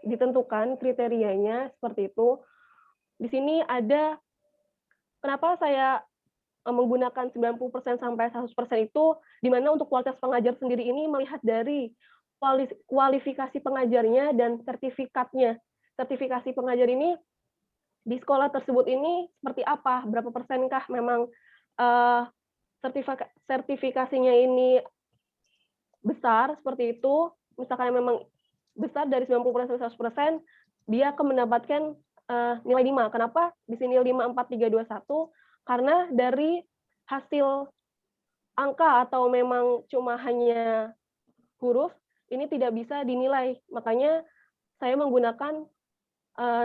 ditentukan kriterianya, seperti itu. Di sini ada kenapa saya menggunakan 90% sampai 100% itu, di mana untuk kualitas pengajar sendiri ini melihat dari kualifikasi pengajarnya dan sertifikatnya. Sertifikasi pengajar ini di sekolah tersebut ini seperti apa, berapa persenkah memang sertifikasinya ini besar, seperti itu. Misalkan memang besar dari 90% sampai 100%, dia akan mendapatkan nilai 5. Kenapa di sini 5, 4, 3, 2, 1? Karena dari hasil angka atau memang cuma hanya huruf, ini tidak bisa dinilai. Makanya saya menggunakan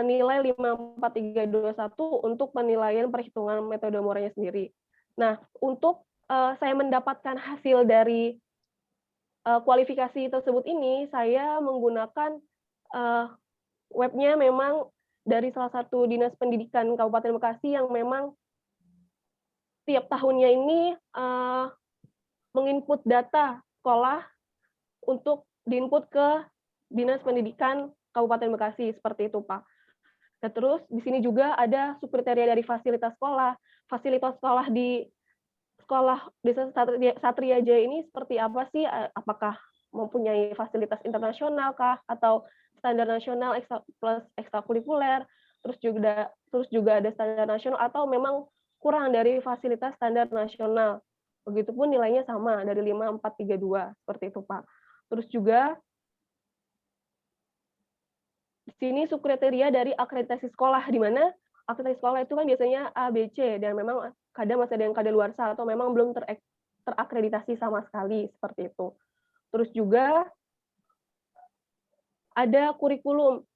nilai 5, 4, 3, 2, 1 untuk penilaian perhitungan metode Moranya sendiri. Nah, untuk saya mendapatkan hasil dari kualifikasi tersebut ini, saya menggunakan webnya memang dari salah satu dinas pendidikan Kabupaten Bekasi yang memang tiap tahunnya ini menginput data sekolah untuk diinput ke dinas pendidikan Kabupaten Bekasi, seperti itu, Pak. Nah, terus di sini juga ada subkriteria dari fasilitas sekolah. Fasilitas sekolah di sekolah Desa Satria Jaya ini seperti apa sih? Apakah mempunyai fasilitas internasional kah, atau standar nasional plus ekstrakurikuler, terus juga ada standar nasional, atau memang kurang dari fasilitas standar nasional. Begitupun nilainya sama dari 5, 4, 3, 2, seperti itu, Pak. Terus juga di sini subkriteria dari akreditasi sekolah, di mana akreditasi sekolah itu kan biasanya A, B, C, dan memang kadang masih ada yang kadaluarsa atau memang belum terakreditasi sama sekali, seperti itu. Terus juga ada kurikulum.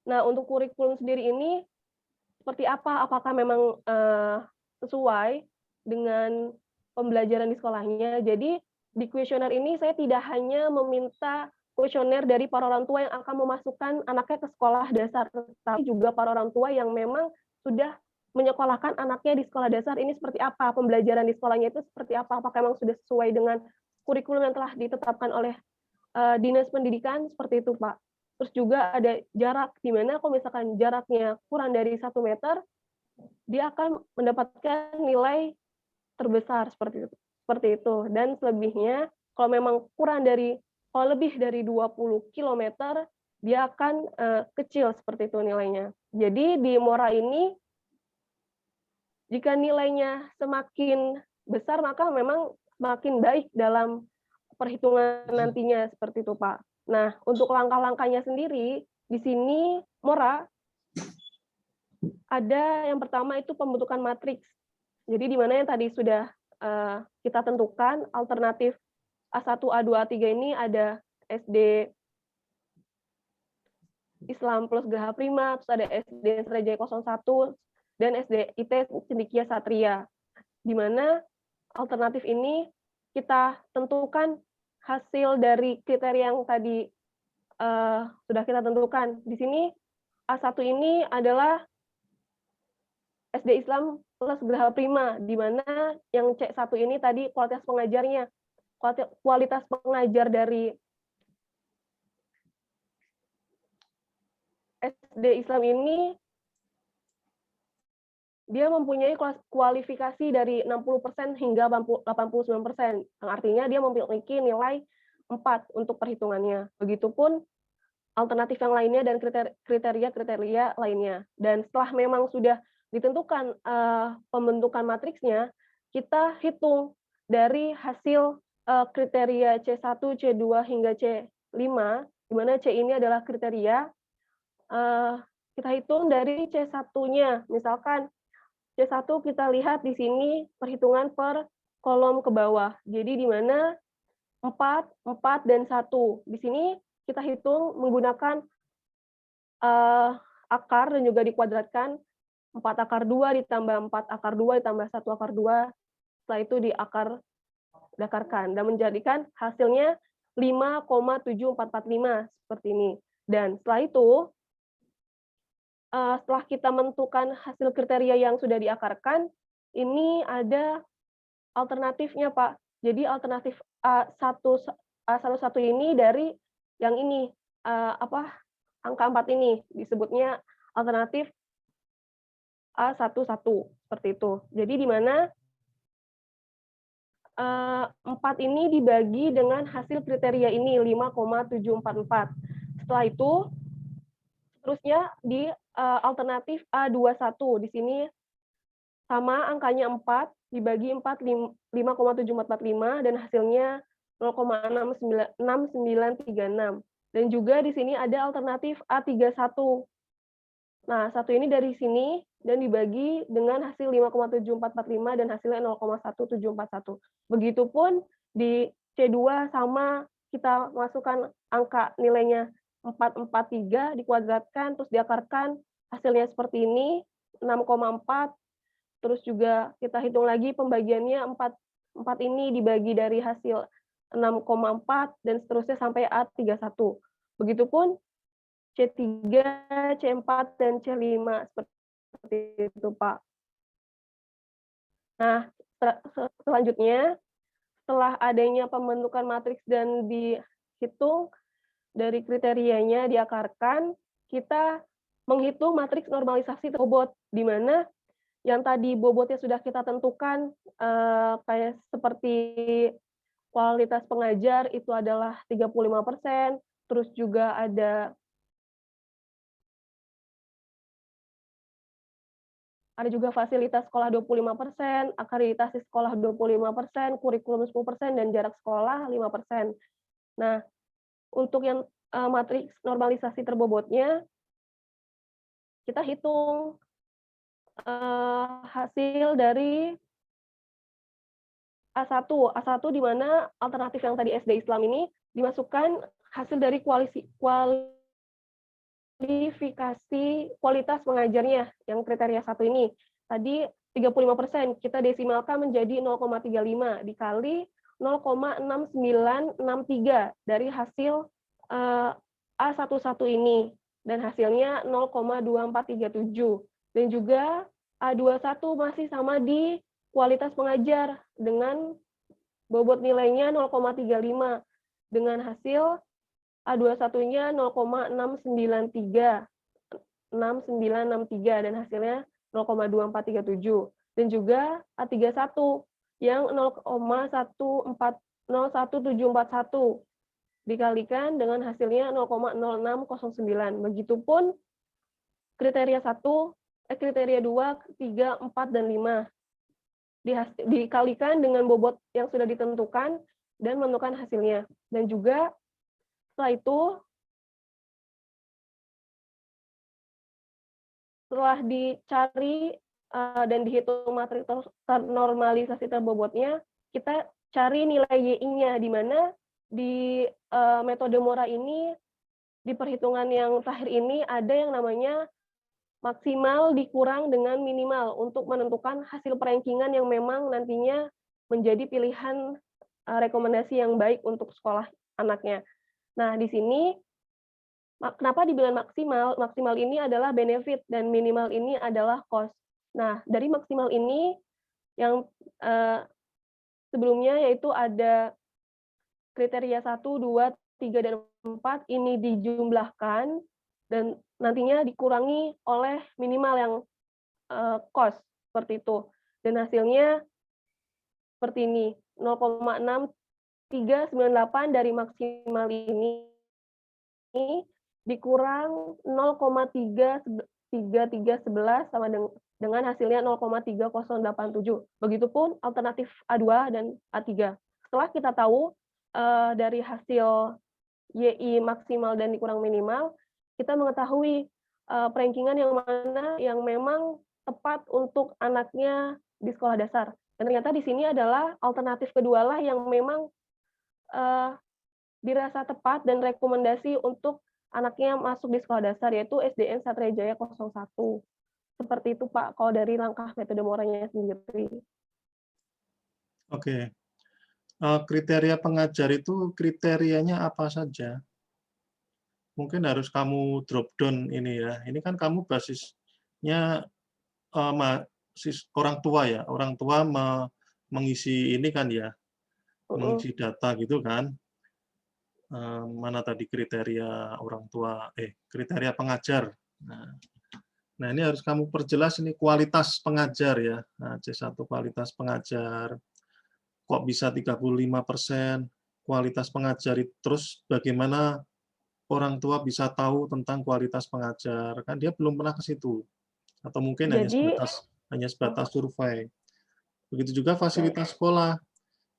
Nah, untuk kurikulum sendiri ini seperti apa? Apakah memang sesuai dengan pembelajaran di sekolahnya? Jadi di kuesioner ini saya tidak hanya meminta kuesioner dari para orang tua yang akan memasukkan anaknya ke sekolah dasar, tapi juga para orang tua yang memang sudah menyekolahkan anaknya di sekolah dasar ini seperti apa, pembelajaran di sekolahnya itu seperti apa, apakah memang sudah sesuai dengan kurikulum yang telah ditetapkan oleh dinas pendidikan, seperti itu, Pak. Terus juga ada jarak, di mana kalau misalkan jaraknya kurang dari 1 meter, dia akan mendapatkan nilai terbesar, seperti itu. Dan selebihnya, kalau memang kalau lebih dari 20 km, dia akan kecil, seperti itu nilainya. Jadi di Mora ini, jika nilainya semakin besar, maka memang semakin baik dalam perhitungan nantinya, seperti itu, Pak. Nah, untuk langkah-langkahnya sendiri, di sini Mora ada yang pertama itu pembentukan matriks. Jadi di mana yang tadi sudah kita tentukan, alternatif A1, A2, A3 ini ada SD Islam plus Geraha Prima, terus ada SD Sriwijaya 01, dan SD IT Cendikia Satria. Di mana alternatif ini kita tentukan hasil dari kriteria yang tadi sudah kita tentukan. Di sini A1 ini adalah SD Islam plus Geraha Prima, di mana yang C1 ini tadi kualitas pengajarnya. Kualitas pengajar dari SD Islam ini dia mempunyai kualifikasi dari 60% hingga 89%, yang artinya dia memiliki nilai 4 untuk perhitungannya. Begitupun alternatif yang lainnya dan kriteria-kriteria lainnya. Dan setelah memang sudah ditentukan pembentukan matriksnya, kita hitung dari hasil kriteria C1, C2 hingga C5, di mana C ini adalah kriteria. Kita hitung dari C1-nya, misalkan C1 kita lihat di sini perhitungan per kolom ke bawah. Jadi di mana 4, 4, dan 1. Di sini kita hitung menggunakan akar dan juga dikuadratkan 4 akar 2 ditambah 4 akar 2 ditambah 1 akar 2. Setelah itu dakarkan dan menjadikan hasilnya 5,7445 seperti ini. Dan setelah itu, setelah kita menentukan hasil kriteria yang sudah diakarkan, ini ada alternatifnya, Pak. Jadi alternatif A11 ini dari yang ini, angka 4 ini, disebutnya alternatif A11, seperti itu. Jadi di mana 4 ini dibagi dengan hasil kriteria ini, 5,744. Setelah itu, seterusnya di alternatif A21. Di sini sama angkanya 4, dibagi 4, 5,7445, dan hasilnya 0,6936. Dan juga di sini ada alternatif A31. Nah, 1 ini dari sini, dan dibagi dengan hasil 5,7445 dan hasilnya 0,1741. Begitupun di C2 sama, kita masukkan angka nilainya 443, dikuadratkan, terus diakarkan, hasilnya seperti ini, 6,4, terus juga kita hitung lagi pembagiannya, 4 ini dibagi dari hasil 6,4, dan seterusnya sampai A31. Begitupun C3, C4, dan C5, seperti itu, Pak. Nah, selanjutnya, setelah adanya pembentukan matriks dan dihitung dari kriterianya diakarkan, kita menghitung matriks normalisasi terbobot, di mana yang tadi bobotnya sudah kita tentukan, kayak seperti kualitas pengajar itu adalah 35%, terus juga ada juga fasilitas sekolah 25%, akreditasi sekolah 25%, kurikulum 10%, dan jarak sekolah 5%. Nah, untuk yang matriks normalisasi terbobotnya, kita hitung hasil dari A1. A1 di mana alternatif yang tadi SD Islam ini dimasukkan hasil dari kualifikasi kualitas pengajarnya yang kriteria 1 ini. Tadi 35%, kita desimalkan menjadi 0,35 dikali 0,6963 dari hasil A11 ini, dan hasilnya 0,2437. Dan juga A21 masih sama di kualitas pengajar dengan bobot nilainya 0,35 dengan hasil A21-nya 0,693 dan hasilnya 0,2437. Dan juga A31 yang 0,01741 dikalikan dengan hasilnya 0,0609. Begitupun kriteria 1, kriteria 2, 3, 4, dan 5 dikalikan dengan bobot yang sudah ditentukan dan menentukan hasilnya. Dan juga setelah itu, setelah dicari dan dihitung matriks normalisasi terbobotnya, kita cari nilai Y-nya, di mana di metode Mora ini, di perhitungan yang terakhir ini, ada yang namanya maksimal dikurang dengan minimal untuk menentukan hasil perankingan yang memang nantinya menjadi pilihan rekomendasi yang baik untuk sekolah anaknya. Nah, di sini Kenapa dibilang maksimal? Maksimal ini adalah benefit dan minimal ini adalah cost. Nah, dari maksimal ini yang sebelumnya yaitu ada kriteria 1, 2, 3, dan 4 ini dijumlahkan dan nantinya dikurangi oleh minimal yang cost seperti itu. Dan hasilnya seperti ini, 0,6398 dari maksimal ini dikurang 0,3311 sama dengan hasilnya 0,3087. Begitupun alternatif A2 dan A3. Setelah kita tahu dari hasil YI maksimal dan dikurang minimal, kita mengetahui perankingan yang mana yang memang tepat untuk anaknya di sekolah dasar. Dan ternyata di sini adalah alternatif kedua lah yang memang dirasa tepat dan rekomendasi untuk anaknya masuk di sekolah dasar, yaitu SDN Satria Jaya 01. Seperti itu, Pak, kalau dari langkah metode Moranya sendiri. Oke. Kriteria pengajar itu kriterianya apa saja? Mungkin harus kamu drop down ini ya. Ini kan kamu basisnya orang tua ya. Orang tua mengisi ini kan ya, mengisi data gitu kan. Mana tadi kriteria orang tua, kriteria pengajar. Nah, ini harus kamu perjelas ini kualitas pengajar ya. Nah, C1 kualitas pengajar. Kok bisa 35%? Kualitas pengajar itu terus bagaimana orang tua bisa tahu tentang kualitas pengajar? Kan dia belum pernah ke situ. Atau mungkin hanya sebatas survei. Begitu juga fasilitas sekolah.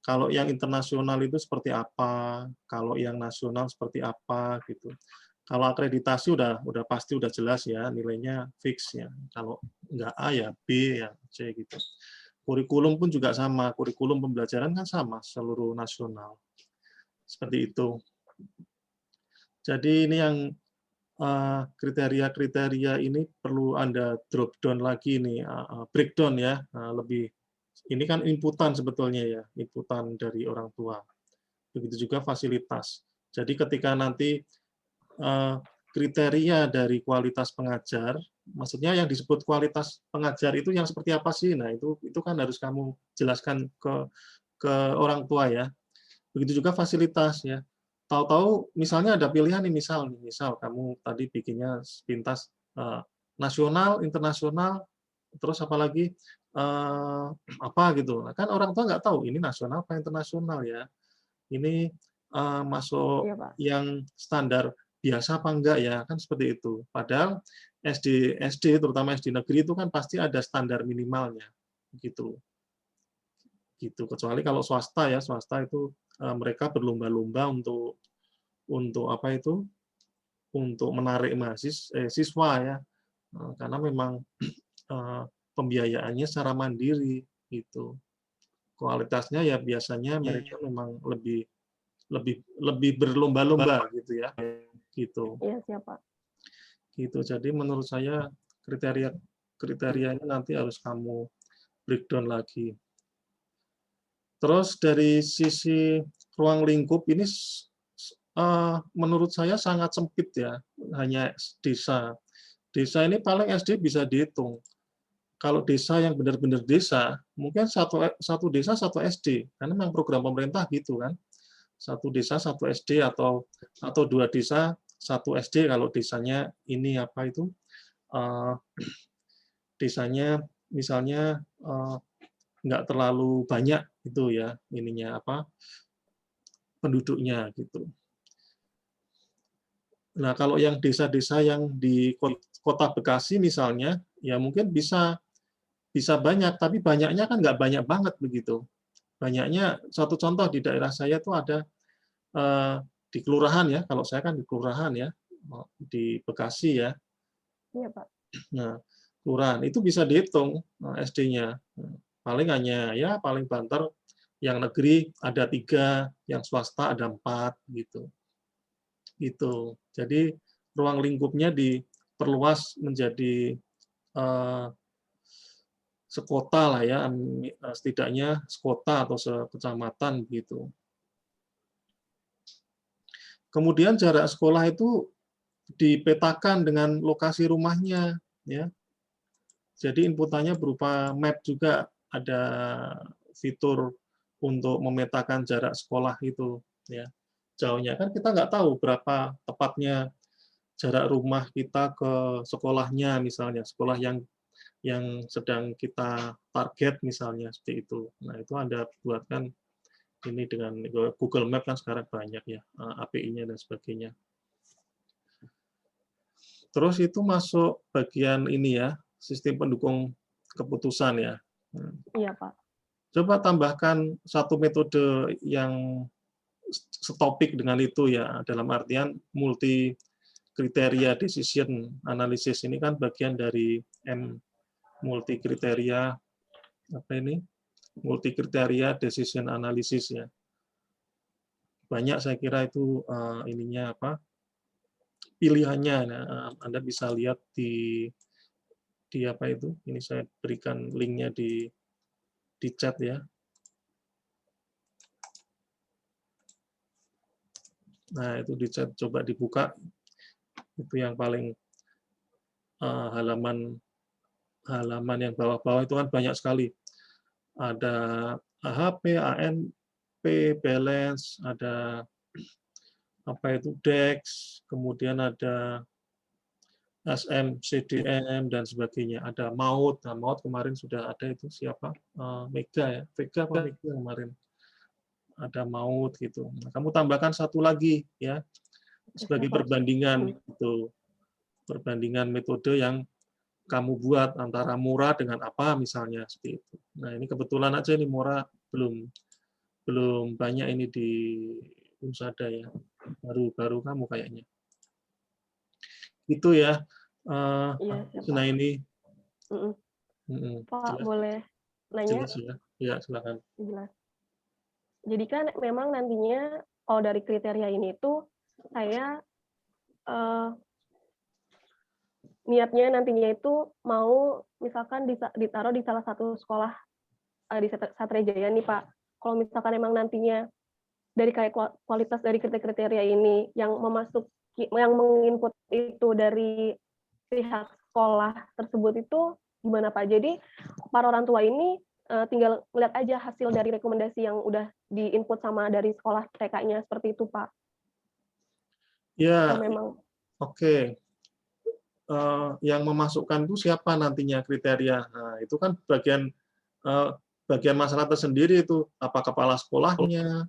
Kalau yang internasional itu seperti apa, kalau yang nasional seperti apa gitu. Kalau akreditasi udah pasti udah jelas ya, nilainya fix ya. Kalau nggak A ya B ya C gitu. Kurikulum pun juga sama, kurikulum pembelajaran kan sama seluruh nasional. Seperti itu. Jadi ini yang kriteria-kriteria ini perlu Anda drop down lagi nih, breakdown ya, lebih. Ini kan inputan sebetulnya ya, inputan dari orang tua. Begitu juga fasilitas. Jadi ketika nanti kriteria dari kualitas pengajar, maksudnya yang disebut kualitas pengajar itu yang seperti apa sih? Nah, itu kan harus kamu jelaskan ke orang tua ya. Begitu juga fasilitas ya. Tahu-tahu misalnya ada pilihan nih, misal kamu tadi bikinnya sepintas nasional, internasional, terus apalagi apa gitu. Nah, kan orang tua nggak tahu ini nasional apa internasional ya. Ini masuk yang standar biasa apa enggak ya, kan seperti itu. Padahal SD terutama SD negeri itu kan pasti ada standar minimalnya gitu. Kecuali kalau swasta ya, swasta itu mereka berlomba-lomba untuk apa itu? Untuk menarik siswa ya. Karena memang pembiayaannya secara mandiri gitu. Kualitasnya ya biasanya mereka memang lebih berlomba-lomba gitu ya. Gitu. Iya, siapa? Gitu. Jadi menurut saya kriterianya nanti harus kamu breakdown lagi. Terus dari sisi ruang lingkup ini menurut saya sangat sempit ya, hanya desa. Desa ini paling SD bisa dihitung. Kalau desa yang benar-benar desa, mungkin satu desa satu SD, karena memang program pemerintah gitu kan. Satu desa satu SD atau dua desa satu SD kalau desanya ini apa itu desanya misalnya nggak terlalu banyak itu ya ininya apa penduduknya gitu. Nah kalau yang desa-desa yang di kota Bekasi misalnya ya mungkin bisa banyak tapi banyaknya kan nggak banyak banget begitu. Banyaknya satu contoh di daerah saya tuh ada di kelurahan ya, kalau saya kan di kelurahan ya, di Bekasi ya. Iya, Pak. Nah, kelurahan itu bisa dihitung SD-nya. Paling hanya ya paling banter yang negeri ada 3, yang swasta ada 4 gitu. Gitu. Jadi ruang lingkupnya diperluas menjadi sekota lah ya, setidaknya sekota atau sekecamatan gitu. Kemudian jarak sekolah itu dipetakan dengan lokasi rumahnya, ya. Jadi inputannya berupa map juga, ada fitur untuk memetakan jarak sekolah itu, ya. Jauhnya kan kita nggak tahu berapa tepatnya jarak rumah kita ke sekolahnya misalnya, sekolah yang sedang kita target misalnya seperti itu. Nah, itu Anda buatkan ini dengan Google Map kan sekarang banyak ya, API-nya dan sebagainya. Terus itu masuk bagian ini ya, sistem pendukung keputusan ya. Iya, Pak. Coba tambahkan satu metode yang setopik dengan itu ya, dalam artian multi kriteria decision analysis ini kan bagian dari multi kriteria apa ini? Multi kriteria decision analysis ya. Banyak saya kira itu ininya apa? Pilihannya. Nah, Anda bisa lihat di apa itu? Ini saya berikan linknya di chat ya. Nah, itu di chat coba dibuka. Itu yang paling halaman yang bawah-bawah itu kan banyak sekali. Ada AHP, ANP, balance, ada apa itu DEX, kemudian ada SM, CDM dan sebagainya. Ada MAUT. Nah, MAUT kemarin sudah ada itu siapa? Mega ya. Vega apa Mega kemarin? Ada MAUT gitu. Nah, kamu tambahkan satu lagi ya sebagai perbandingan itu. Perbandingan metode yang kamu buat antara murah dengan apa misalnya seperti itu. Nah, ini kebetulan aja ini murah belum banyak ini di Unsada ya. Baru kamu kayaknya. Itu ya. Iya, Nah, ini Pak, jelas, boleh nanya? jelas ya. Ya, silakan. Jelas. Jadi kan memang nantinya kalau dari kriteria ini tuh saya niatnya nantinya itu mau misalkan ditaruh di salah satu sekolah di Satria Jaya nih Pak. Kalau misalkan memang nantinya dari kayak kualitas dari kriteria ini yang menginput itu dari pihak sekolah tersebut itu gimana Pak? Jadi para orang tua ini tinggal lihat aja hasil dari rekomendasi yang udah diinput sama dari sekolah TK-nya seperti itu Pak. Ya, Memang oke. Yang memasukkan itu siapa nantinya kriteria? Nah, itu kan bagian masalah tersendiri itu. Apa kepala sekolahnya,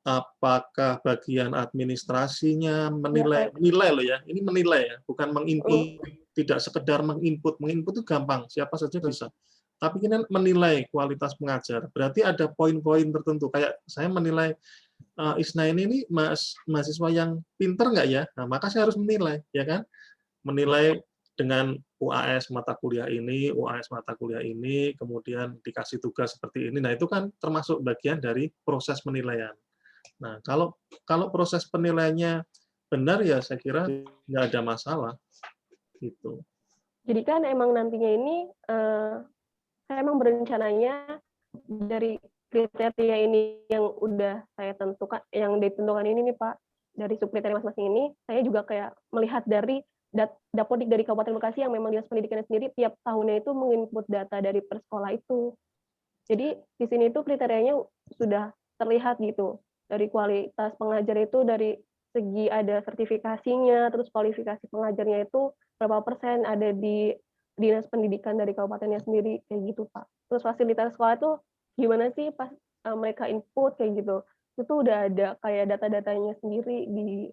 apakah bagian administrasinya menilai loh ya. Ini menilai ya, bukan menginput. Tidak sekedar menginput itu gampang, siapa saja bisa. Tapi ini menilai kualitas pengajar. Berarti ada poin-poin tertentu. Kayak saya menilai Isna ini mahasiswa yang pinter nggak ya? Nah, maka saya harus menilai, ya kan? Menilai dengan UAS mata kuliah ini, UAS mata kuliah ini, kemudian dikasih tugas seperti ini. Nah, itu kan termasuk bagian dari proses penilaian. Nah, kalau proses penilaiannya benar ya saya kira nggak ada masalah. Gitu. Jadi kan emang nantinya ini saya emang berencananya dari kriteria ini yang udah saya tentukan, yang ditentukan ini nih Pak, dari subkriteria masing-masing ini, saya juga kayak melihat dari Dapodik dari Kabupaten Bekasi yang memang Dinas Pendidikannya sendiri tiap tahunnya itu menginput data dari per sekolah itu. Jadi di sini itu kriterianya sudah terlihat gitu. Dari kualitas pengajar itu dari segi ada sertifikasinya, terus kualifikasi pengajarnya itu berapa persen ada di Dinas Pendidikan dari kabupatennya sendiri, kayak gitu Pak. Terus fasilitas sekolah itu gimana sih pas mereka input kayak gitu. Itu udah ada kayak data-datanya sendiri di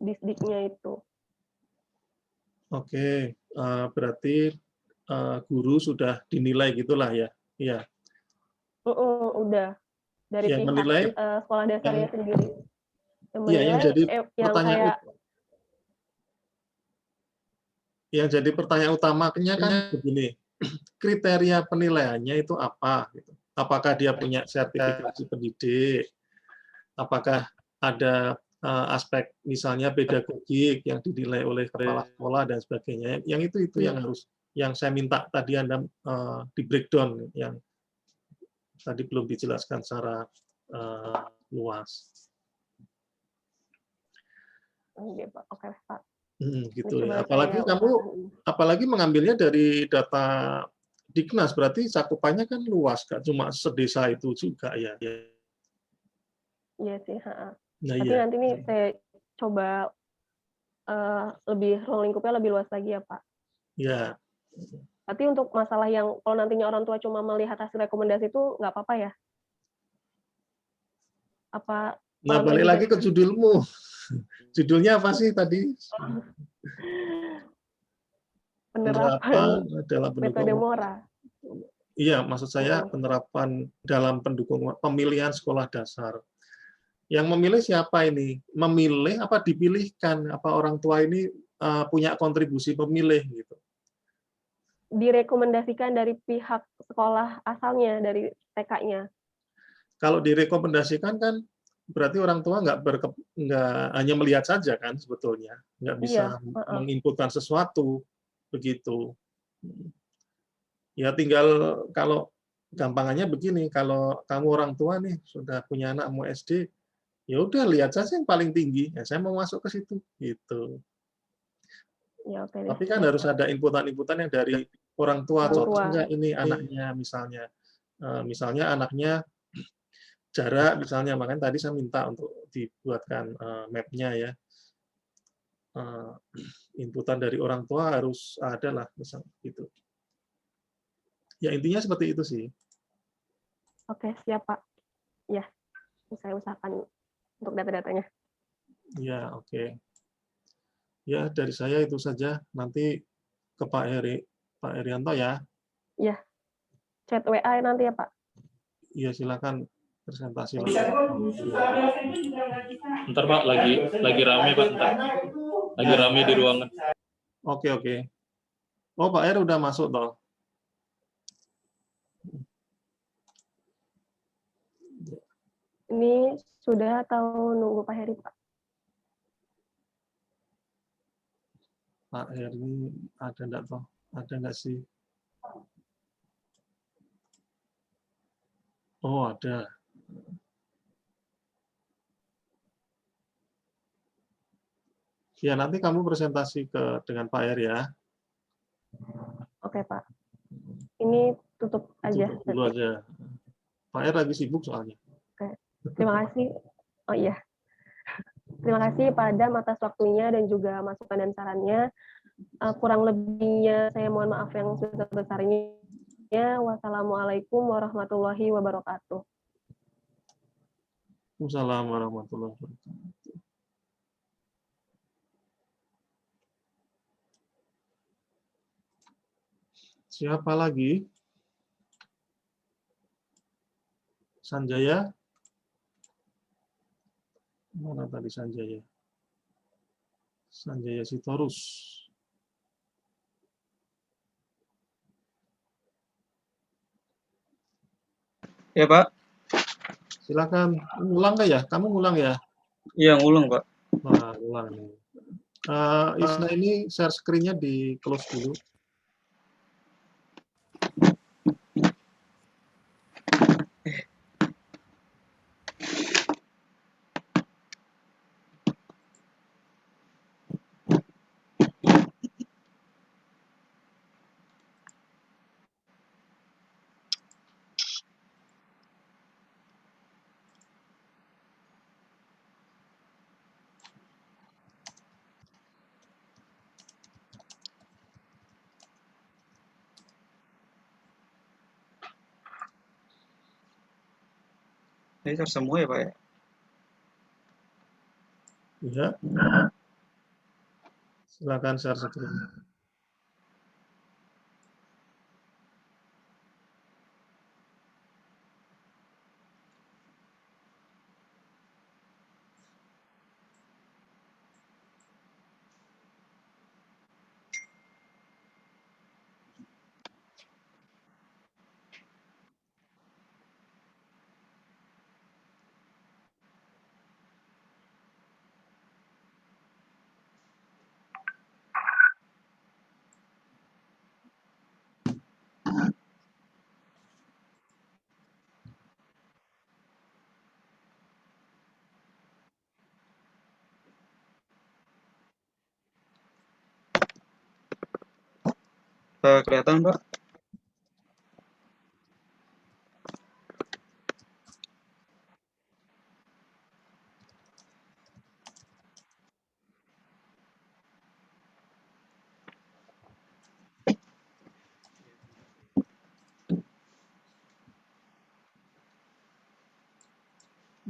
disdiknya itu. Oke, berarti guru sudah dinilai gitulah ya. Iya. Udah dari Yang pihak menilai sekolah dasarnya sendiri. Iya, yang jadi yang pertanyaan kayak yang jadi pertanyaan utamanya kan begini, kriteria penilaiannya itu apa? Gitu. Apakah dia punya sertifikasi pendidik? Apakah ada aspek misalnya pedagogik yang dinilai oleh kepala sekolah dan sebagainya? Yang itu yang harus yang saya minta tadi Anda di breakdown yang tadi belum dijelaskan secara luas. Oke, Pak. Oke, Pak. Gitu ya. Coba saya Apalagi mengambilnya dari data Diknas, berarti cakupannya kan luas, Kak, cuma sedesa itu juga ya. Iya sih, heeh. Nah, Tapi iya. nanti nih saya coba lebih ruang lingkupnya lebih luas lagi ya, Pak. Ya. Tapi untuk masalah yang kalau nantinya orang tua cuma melihat hasil rekomendasi itu nggak apa-apa ya? Apa Nah, orang tua balik juga lagi ke judulmu. Judulnya apa sih tadi? Penerapan dalam metode pendukung. Mora. Iya, maksud saya penerapan dalam pendukung pemilihan sekolah dasar. Yang memilih siapa ini? Memilih apa dipilihkan? Apa orang tua ini punya kontribusi pemilih gitu? Direkomendasikan dari pihak sekolah asalnya, dari TK-nya. Kalau direkomendasikan kan berarti orang tua nggak hanya melihat saja kan sebetulnya, nggak bisa menginputkan sesuatu begitu. Ya tinggal kalau gampangannya begini, kalau kamu orang tua nih sudah punya anak mau SD, ya udah lihat saja yang paling tinggi, ya saya mau masuk ke situ gitu. Ya, oke. Tapi kan harus ada inputan-inputan yang dari orang tua, contohnya ini anaknya misalnya anaknya jarak misalnya, makanya tadi saya minta untuk dibuatkan map-nya ya. Inputan dari orang tua harus ada lah misalnya gitu. Ya intinya seperti itu sih. Oke, siap Pak. Ya, saya usahakan untuk data-datanya. Ya, oke. Ya, dari saya itu saja. Nanti ke Pak Herianto ya. Iya. Chat WA nanti ya, Pak. Iya, silakan presentasi. Ntar Pak, lagi rame Pak, ntar. Lagi rame di ruangan. Oke. Oh, Pak R udah masuk toh. Ini sudah atau nunggu Pak Heri, Pak? Pak Heri ada enggak toh? Ada enggak sih? Oh, ada. Ya, nanti kamu presentasi dengan Pak R ya. Oke, Pak. Ini tutup aja. Tutup dulu aja. Pak R lagi sibuk soalnya. Oke. Terima kasih. Oh iya. Terima kasih Pak Adam atas waktunya dan juga masukan dan sarannya. Kurang lebihnya saya mohon maaf yang sebesar-besarnya. Wassalamualaikum warahmatullahi wabarakatuh. Waalaikumsalam warahmatullahi wabarakatuh. Siapa lagi? Sanjaya? Mana tadi Sanjaya? Sanjaya Sitorus. Ya Pak. Silakan. Ngulang nggak ya? Kamu ngulang ya? Iya, ngulang Pak. Wah, ngulang nih. Isna ini share screen-nya di close dulu. Ini share semua ya Pak ya? Ya. Silakan share screen. Kelihatan, Pak?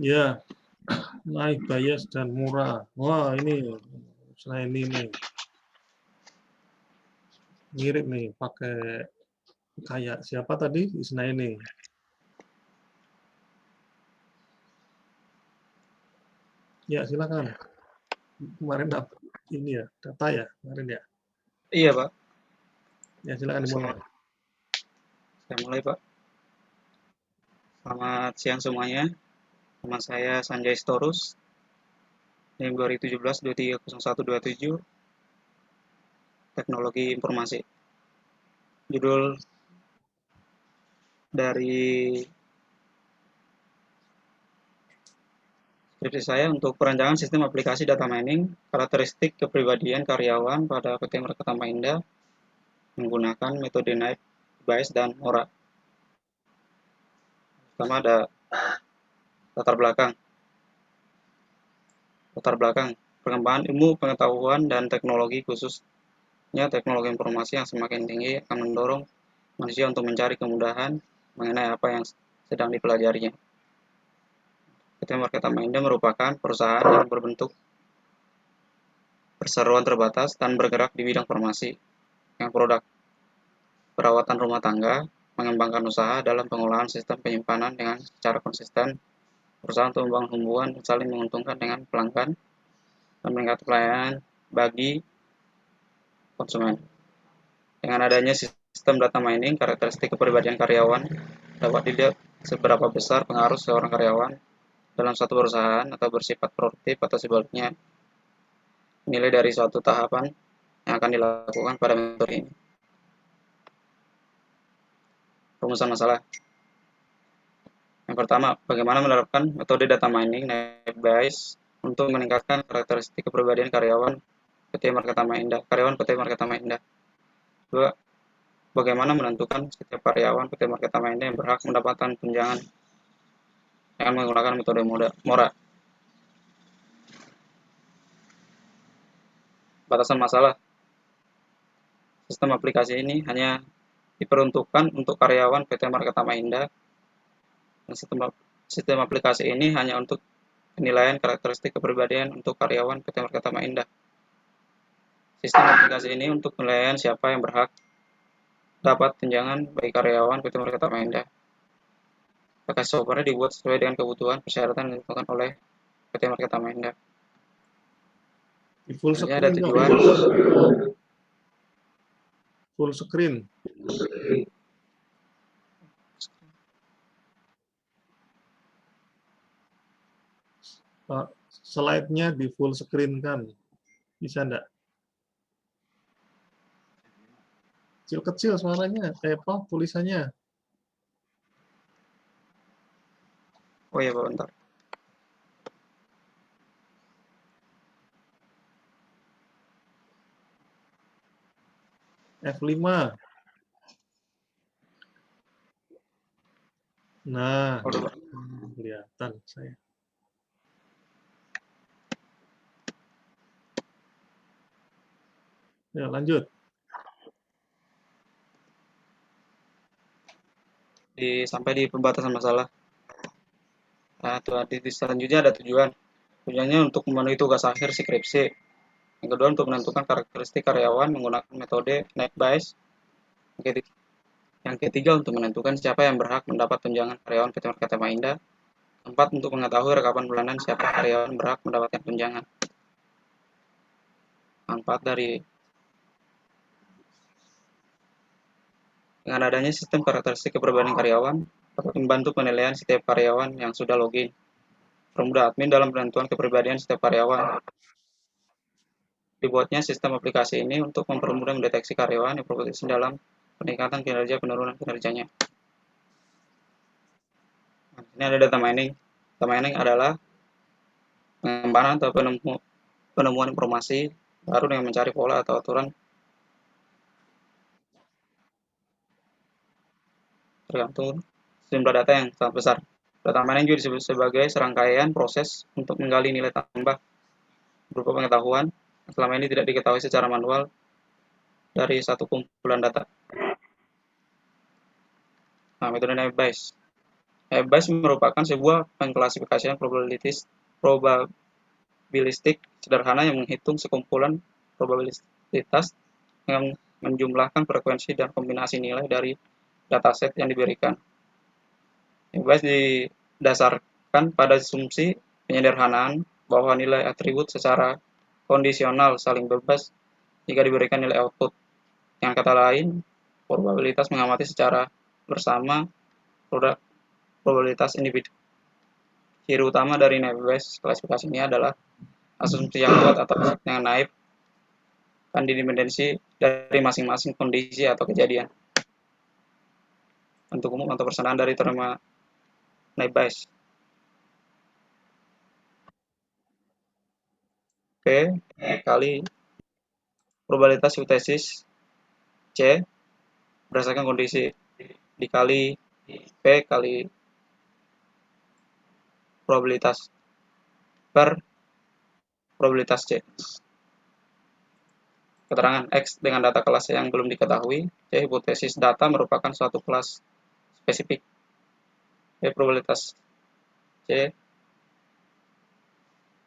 Ya, naik bias dan murah. Wah, ini selain ini mirip nih pakai kayak siapa tadi? Isnaini. Ya, silakan. Kemarin dapat ini ya, data ya kemarin ya. Iya, Pak. Ya, silakan dimulai. Saya mulai, Pak. Selamat siang semuanya. Nama saya Sanjay Storus. NIM 2017-230127. Teknologi Informasi. Judul dari skripsi saya untuk perancangan sistem aplikasi data mining, karakteristik kepribadian karyawan pada PT Marketa Tamainda menggunakan metode Night Bias dan Mora. Pertama ada latar belakang. Pengembangan ilmu pengetahuan dan teknologi, khususnya teknologi informasi yang semakin tinggi akan mendorong manusia untuk mencari kemudahan mengenai apa yang sedang dipelajarinya. PT Marketa Tamainda merupakan perusahaan yang berbentuk perseroan terbatas dan bergerak di bidang farmasi, yang produk perawatan rumah tangga, mengembangkan usaha dalam pengolahan sistem penyimpanan dengan secara konsisten, berusaha untuk membangun hubungan dan saling menguntungkan dengan pelanggan, dan meningkatkan pelayanan bagi konsumen. Dengan adanya sistem data mining, karakteristik kepribadian karyawan dapat dilihat seberapa besar pengaruh seorang karyawan dalam suatu perusahaan atau bersifat produktif atau sebaliknya, nilai dari suatu tahapan yang akan dilakukan pada metode ini. Rumusan masalah. Yang pertama, bagaimana menerapkan metode data mining Night Bias untuk meningkatkan karakteristik kepribadian karyawan PT Marketa Tamainda. Dua, bagaimana menentukan setiap karyawan PT Marketa Tamainda yang berhak mendapatkan tunjangan dengan menggunakan metode Mora. Batasan masalah. Sistem aplikasi ini hanya diperuntukkan untuk karyawan PT Marketa Tamainda. Dan sistem aplikasi ini hanya untuk penilaian karakteristik kepribadian untuk karyawan PT Marketa Tamainda. Sistem aplikasi ini untuk penilaian siapa yang berhak dapat tunjangan bagi karyawan PT Marketa Tamainda. Aplikasi software dibuat sesuai dengan kebutuhan persyaratan yang ditentukan oleh PT Marketa Tamainda. Di full Selanjutnya screen, ada tujuan. Full screen. Slide-nya di full screen kan? Bisa enggak? Kecil-kecil suaranya, tulisannya. Oh iya, Pak, bentar. F5. Nah, kelihatan saya. Ya, lanjut. Sampai di pembatasan masalah. Nah, selanjutnya ada tujuan. Tujuannya untuk memenuhi tugas akhir skripsi. Yang kedua, untuk menentukan karakteristik karyawan menggunakan metode Night Bias. Yang ketiga, untuk menentukan siapa yang berhak mendapat tunjangan karyawan PT Marketa Tamainda. Keempat, untuk mengetahui rekapan bulanan siapa karyawan berhak mendapatkan tunjangan. Manfaat dari dengan adanya sistem karakteristik kepribadian karyawan dapat membantu penilaian setiap karyawan yang sudah login. Permudah admin dalam penentuan kepribadian setiap karyawan. Dibuatnya sistem aplikasi ini untuk mempermudah mendeteksi karyawan yang berpotensi dalam peningkatan kinerja penurunan kinerjanya. Nah, ini ada data mining. Data mining adalah pengembangan atau penemuan informasi baru dengan mencari pola atau aturan tergantung jumlah data yang sangat besar. Data mining juga disebut sebagai serangkaian proses untuk menggali nilai tambah berupa pengetahuan yang selama ini tidak diketahui secara manual dari satu kumpulan data. Nah, metode naive Bayes. Naive Bayes merupakan sebuah pengklasifikasian probabilistik sederhana yang menghitung sekumpulan probabilitas yang menjumlahkan frekuensi dan kombinasi nilai dari dataset yang diberikan. Naive Bayes didasarkan pada asumsi penyederhanaan bahwa nilai atribut secara kondisional saling bebas jika diberikan nilai output. Yang kata lain, probabilitas mengamati secara bersama probabilitas individu. Ciri utama dari naive Bayes klasifikasi ini adalah asumsi yang kuat atau yang naif dan dimendensi dari masing-masing kondisi atau kejadian. Untuk umum atau persamaan dari terma naive Bayes. P kali probabilitas hipotesis C berdasarkan kondisi dikali P kali probabilitas per probabilitas C. Keterangan X dengan data kelas yang belum diketahui. C hipotesis data merupakan suatu kelas spesifik. P probabilitas C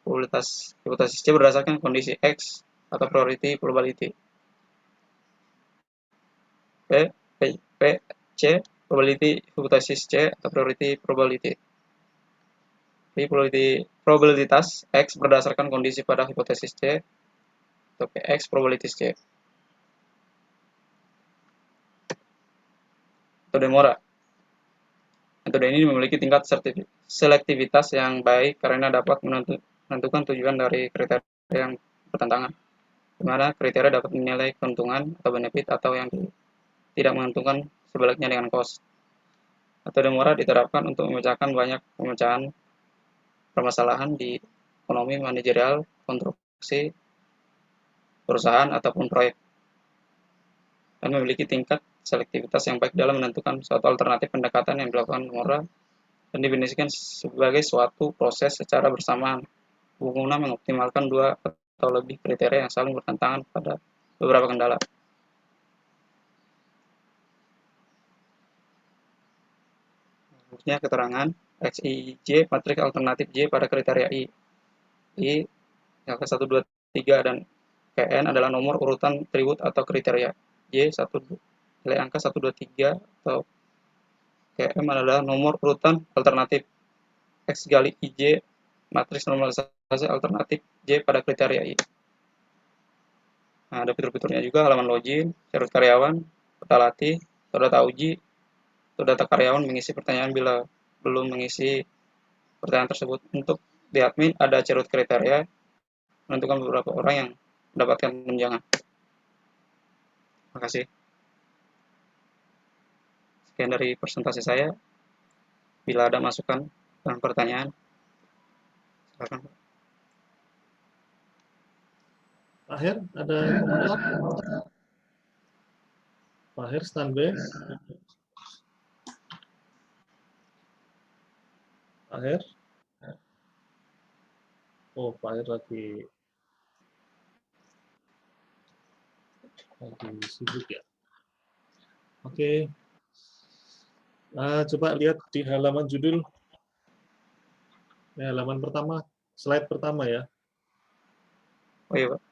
probabilitas hipotesis C berdasarkan kondisi X atau priority probability. C probability hipotesis C atau priority probability. P probabilitas X berdasarkan kondisi pada hipotesis C atau X probabilitas C. Metode Mora. Metode ini memiliki tingkat selektivitas yang baik karena dapat menentukan tujuan dari kriteria yang bertentangan, di mana kriteria dapat menilai keuntungan atau benefit atau yang tidak menguntungkan sebaliknya dengan cost. Metode Mora diterapkan untuk memecahkan banyak pemecahan permasalahan di ekonomi manajerial, konstruksi, perusahaan, ataupun proyek, dan memiliki tingkat selektivitas yang baik dalam menentukan suatu alternatif pendekatan yang dilakukan Mora dan didefinisikan sebagai suatu proses secara bersamaan guna mengoptimalkan dua atau lebih kriteria yang saling bertentangan pada beberapa kendala. Berikutnya keterangan XIJ matriks alternatif J pada kriteria I. I angka 1, 2, 3 dan Kn adalah nomor urutan atribut atau kriteria. J nilai angka 1, 2, 3 atau Km adalah nomor urutan alternatif. X kali IJ matriks normalisasi alternatif J pada kriteria I. Nah, ada fitur-fiturnya juga, halaman login, carut karyawan, peta latih, atau data uji, atau data karyawan mengisi pertanyaan bila belum mengisi pertanyaan tersebut. Untuk di admin ada carut kriteria, menentukan beberapa orang yang mendapatkan tunjangan. Terima kasih. Sekian dari presentasi saya. Bila ada masukan dan pertanyaan, silakan. Akhir ada komentar? Akhir standby. Akhir. Oh, Pak Akhir lagi sibuk ya. Oke. Coba lihat di halaman judul. Halaman pertama, slide pertama ya. Oh iya, Pak.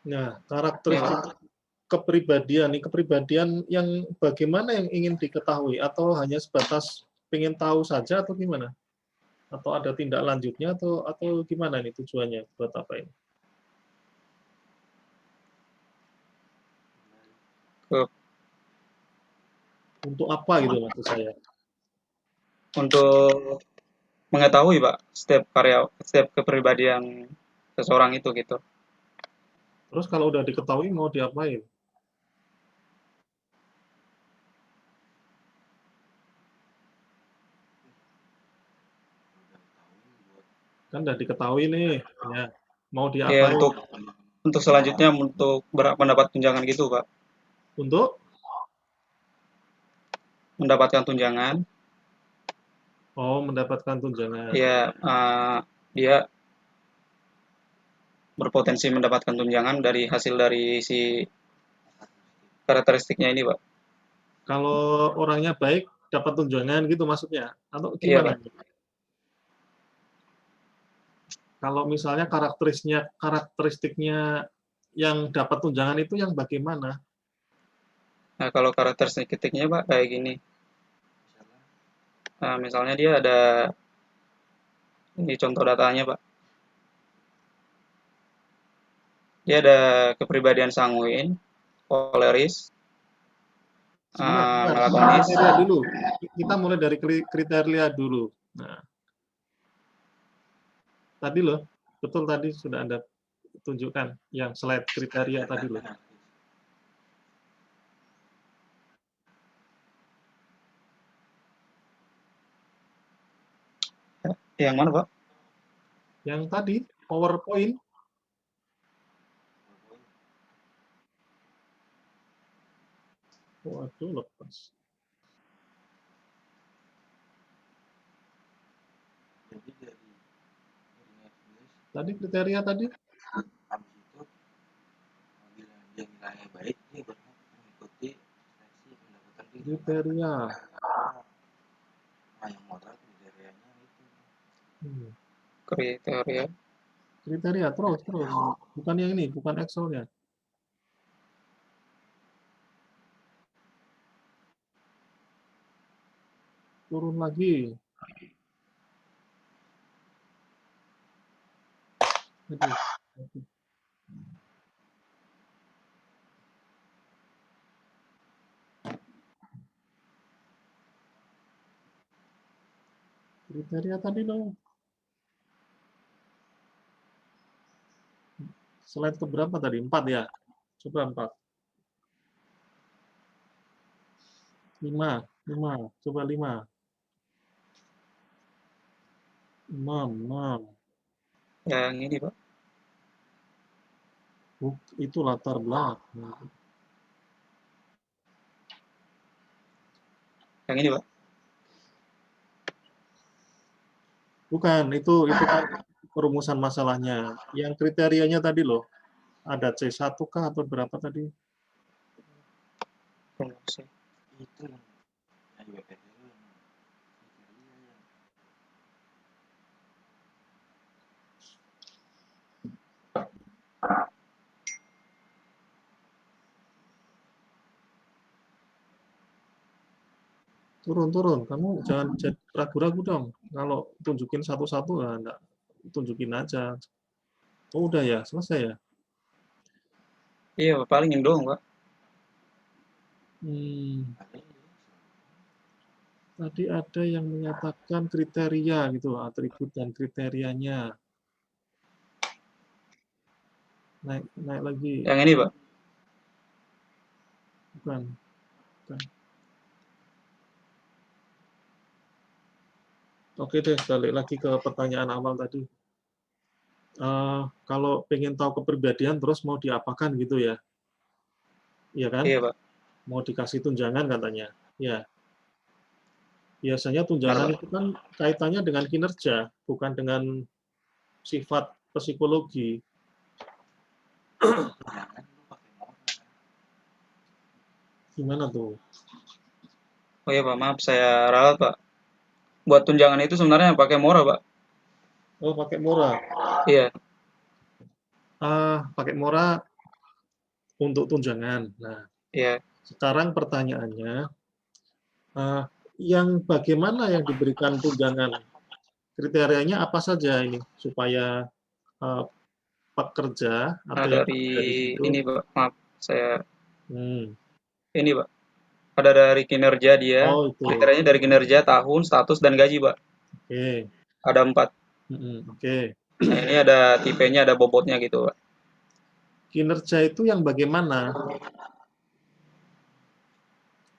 Nah, karakteristik kepribadian yang bagaimana yang ingin diketahui, atau hanya sebatas ingin tahu saja atau gimana? Atau ada tindak lanjutnya atau gimana ini tujuannya, buat apa ini? Untuk apa gitu maksud saya? Untuk mengetahui, Pak, setiap kepribadian seseorang itu gitu. Terus kalau udah diketahui mau diapain? Kan udah diketahui nih, ya. Mau Ya, diapain? untuk selanjutnya untuk mendapat tunjangan gitu, Pak. Untuk Mendapatkan tunjangan, mendapatkan tunjangan. ya dia berpotensi mendapatkan tunjangan dari hasil dari si karakteristiknya ini, Pak. Kalau orangnya baik, dapat tunjangan gitu maksudnya? Atau Iya, gimana? Pak. Kalau misalnya karakteristiknya yang dapat tunjangan itu yang bagaimana? Nah, kalau karakteristiknya, Pak, kayak gini. Nah, misalnya dia ada, ini contoh datanya, Pak. Dia ada kepribadian sanguin, koleris, Sebentar, melankolis. kriteria dulu. Kita mulai dari kriteria dulu. Nah, tadi loh, betul tadi sudah Anda tunjukkan yang slide kriteria tadi loh. Yang mana, Pak? Yang tadi, PowerPoint. Waduh, lepas. Tadi kriteria tadi? Habis itu bila dia nilainya baik, dia berhak mengikuti seleksi pendapatan Kriteria. Nah, yang modal kriterianya itu. Kriteria. Kriteria, terus. Bukan yang ini, bukan Excel-nya. Turun lagi. Aduh. Kriteria tadi loh. Slide ke berapa tadi? 4 ya? Coba 4. 5. Coba 5. 6. Yang ini, Pak. Itu latar belakang. Yang ini, Pak. Bukan, itu kan perumusan masalahnya. Yang kriterianya tadi loh, ada C1 kah atau berapa tadi? Promosi. Itu yang di BPT itu yang kriteria. Turun. Kamu jangan ragu-ragu dong. Kalau tunjukin satu-satu, ya enggak. Tunjukin aja. Oh, udah ya, selesai ya? Iya, Pak. Paling yang doang, Pak. Tadi ada yang menyatakan kriteria gitu, atribut dan kriterianya. Naik lagi. Yang ini, Pak. Bukan. Oke deh, balik lagi ke pertanyaan awal tadi. Kalau pengen tahu kepribadian terus mau diapakan gitu ya? Iya kan? Iya, Pak. Mau dikasih tunjangan katanya. Ya. Biasanya tunjangan Benar, Pak. itu kan kaitannya dengan kinerja, bukan dengan sifat psikologi. Jangan lu pakai modal. Gimana tuh? Oh iya, Pak. Maaf, saya ralat, Pak. Buat tunjangan itu sebenarnya pakai mora, Pak. Oh, pakai mora. Iya. Pakai mora untuk tunjangan. Nah, Iya. sekarang pertanyaannya, yang bagaimana yang diberikan tunjangan? Kriterianya apa saja ini supaya pekerja Nah, atau yang dari ada di situ? ini, Pak. Maaf, saya Hmm. ini, Pak. Ada dari kinerja dia. Oh, itu. Kriterianya dari kinerja, tahun, status, dan gaji, Pak. Oke. Ada 4. Oke. Nah, ini ada tipenya, ada bobotnya gitu, Pak. Kinerja itu yang bagaimana?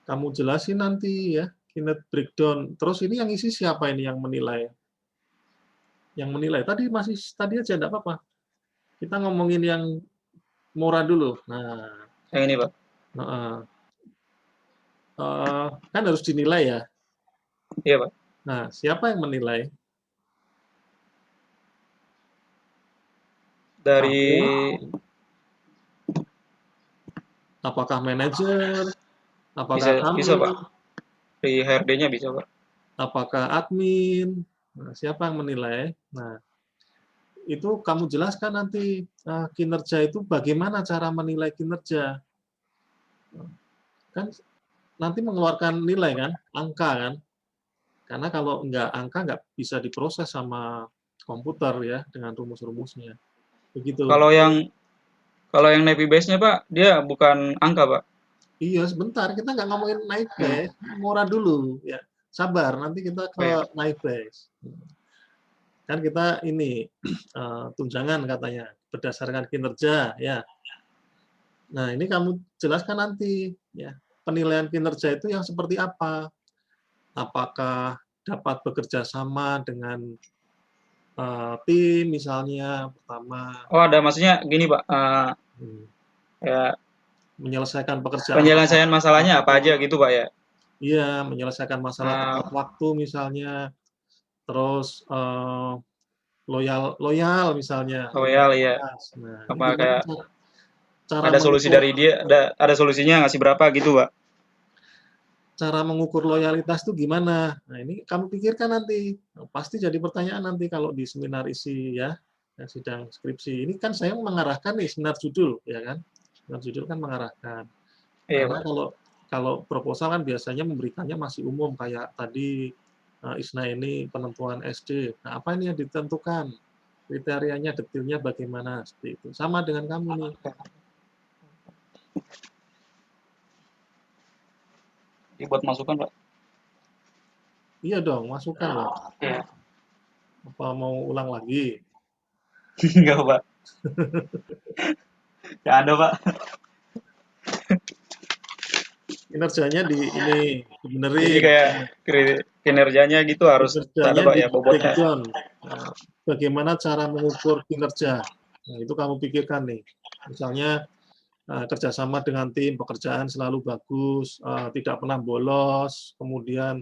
Kamu jelasin nanti ya, kinerja breakdown. Terus ini yang isi siapa ini yang menilai? Yang menilai. Tadi aja enggak apa-apa. Kita ngomongin yang murah dulu. Nah, Yang ini, Pak. heeh. Kan harus dinilai ya. Iya, Pak. Nah, siapa yang menilai? Dari Kamu? Apakah manajer? Apakah bisa, Pak. kamu? Di HRD-nya bisa, Pak. Apakah admin? Nah, siapa yang menilai? Nah, itu kamu jelaskan nanti kinerja itu bagaimana cara menilai kinerja. Kan nanti mengeluarkan nilai kan, angka kan. Karena kalau angka nggak bisa diproses sama komputer ya dengan rumus-rumusnya. Begitu. Kalau yang Navy base-nya, Pak, dia bukan angka, Pak. Iya, sebentar. Kita nggak ngomongin naik Hmm. base, murah dulu. Ya, sabar. Nanti kita ke Iya. naik base. Kan kita ini tunjangan katanya berdasarkan kinerja ya. Nah, ini kamu jelaskan nanti ya. Penilaian kinerja itu yang seperti apa? Apakah dapat bekerja sama dengan tim misalnya pertama, Oh, ada maksudnya gini, Pak. Ya, menyelesaikan pekerjaan penyelesaian masalahnya apa aja gitu, Pak ya? iya, menyelesaikan masalah tepat waktu misalnya, terus loyal misalnya. Loyal ya. Nah, ini Apa gimana kayak cara ada solusi mengukur dari dia, ada solusinya ngasih berapa gitu, Pak? cara mengukur loyalitas itu gimana? Nah, ini kamu pikirkan nanti. Nah, pasti jadi pertanyaan nanti kalau di seminar isi ya, sidang skripsi. Ini kan saya mengarahkan nih seminar judul, ya kan? Seminar judul kan mengarahkan. Iya, Karena Pak. kalau proposal kan biasanya memberikannya masih umum kayak tadi Isna ini penentuan SD. Nah, apa ini yang ditentukan? Kriterianya, detailnya bagaimana seperti itu. Sama dengan kamu nih. Dibuat masukan, Pak. Iya dong, masukkan loh. Iya. Apa mau ulang lagi? Enggak, Pak. Enggak ada, Pak. Kinerjanya di ini Jadi dibenerin. kayak kinerjanya gitu harus ada, Kinerjanya Pak di ya, bobotnya. breakdown. Nah, bagaimana cara mengukur kinerja? Nah, itu kamu pikirkan nih. Misalnya kerjasama dengan tim, pekerjaan selalu bagus, tidak pernah bolos, kemudian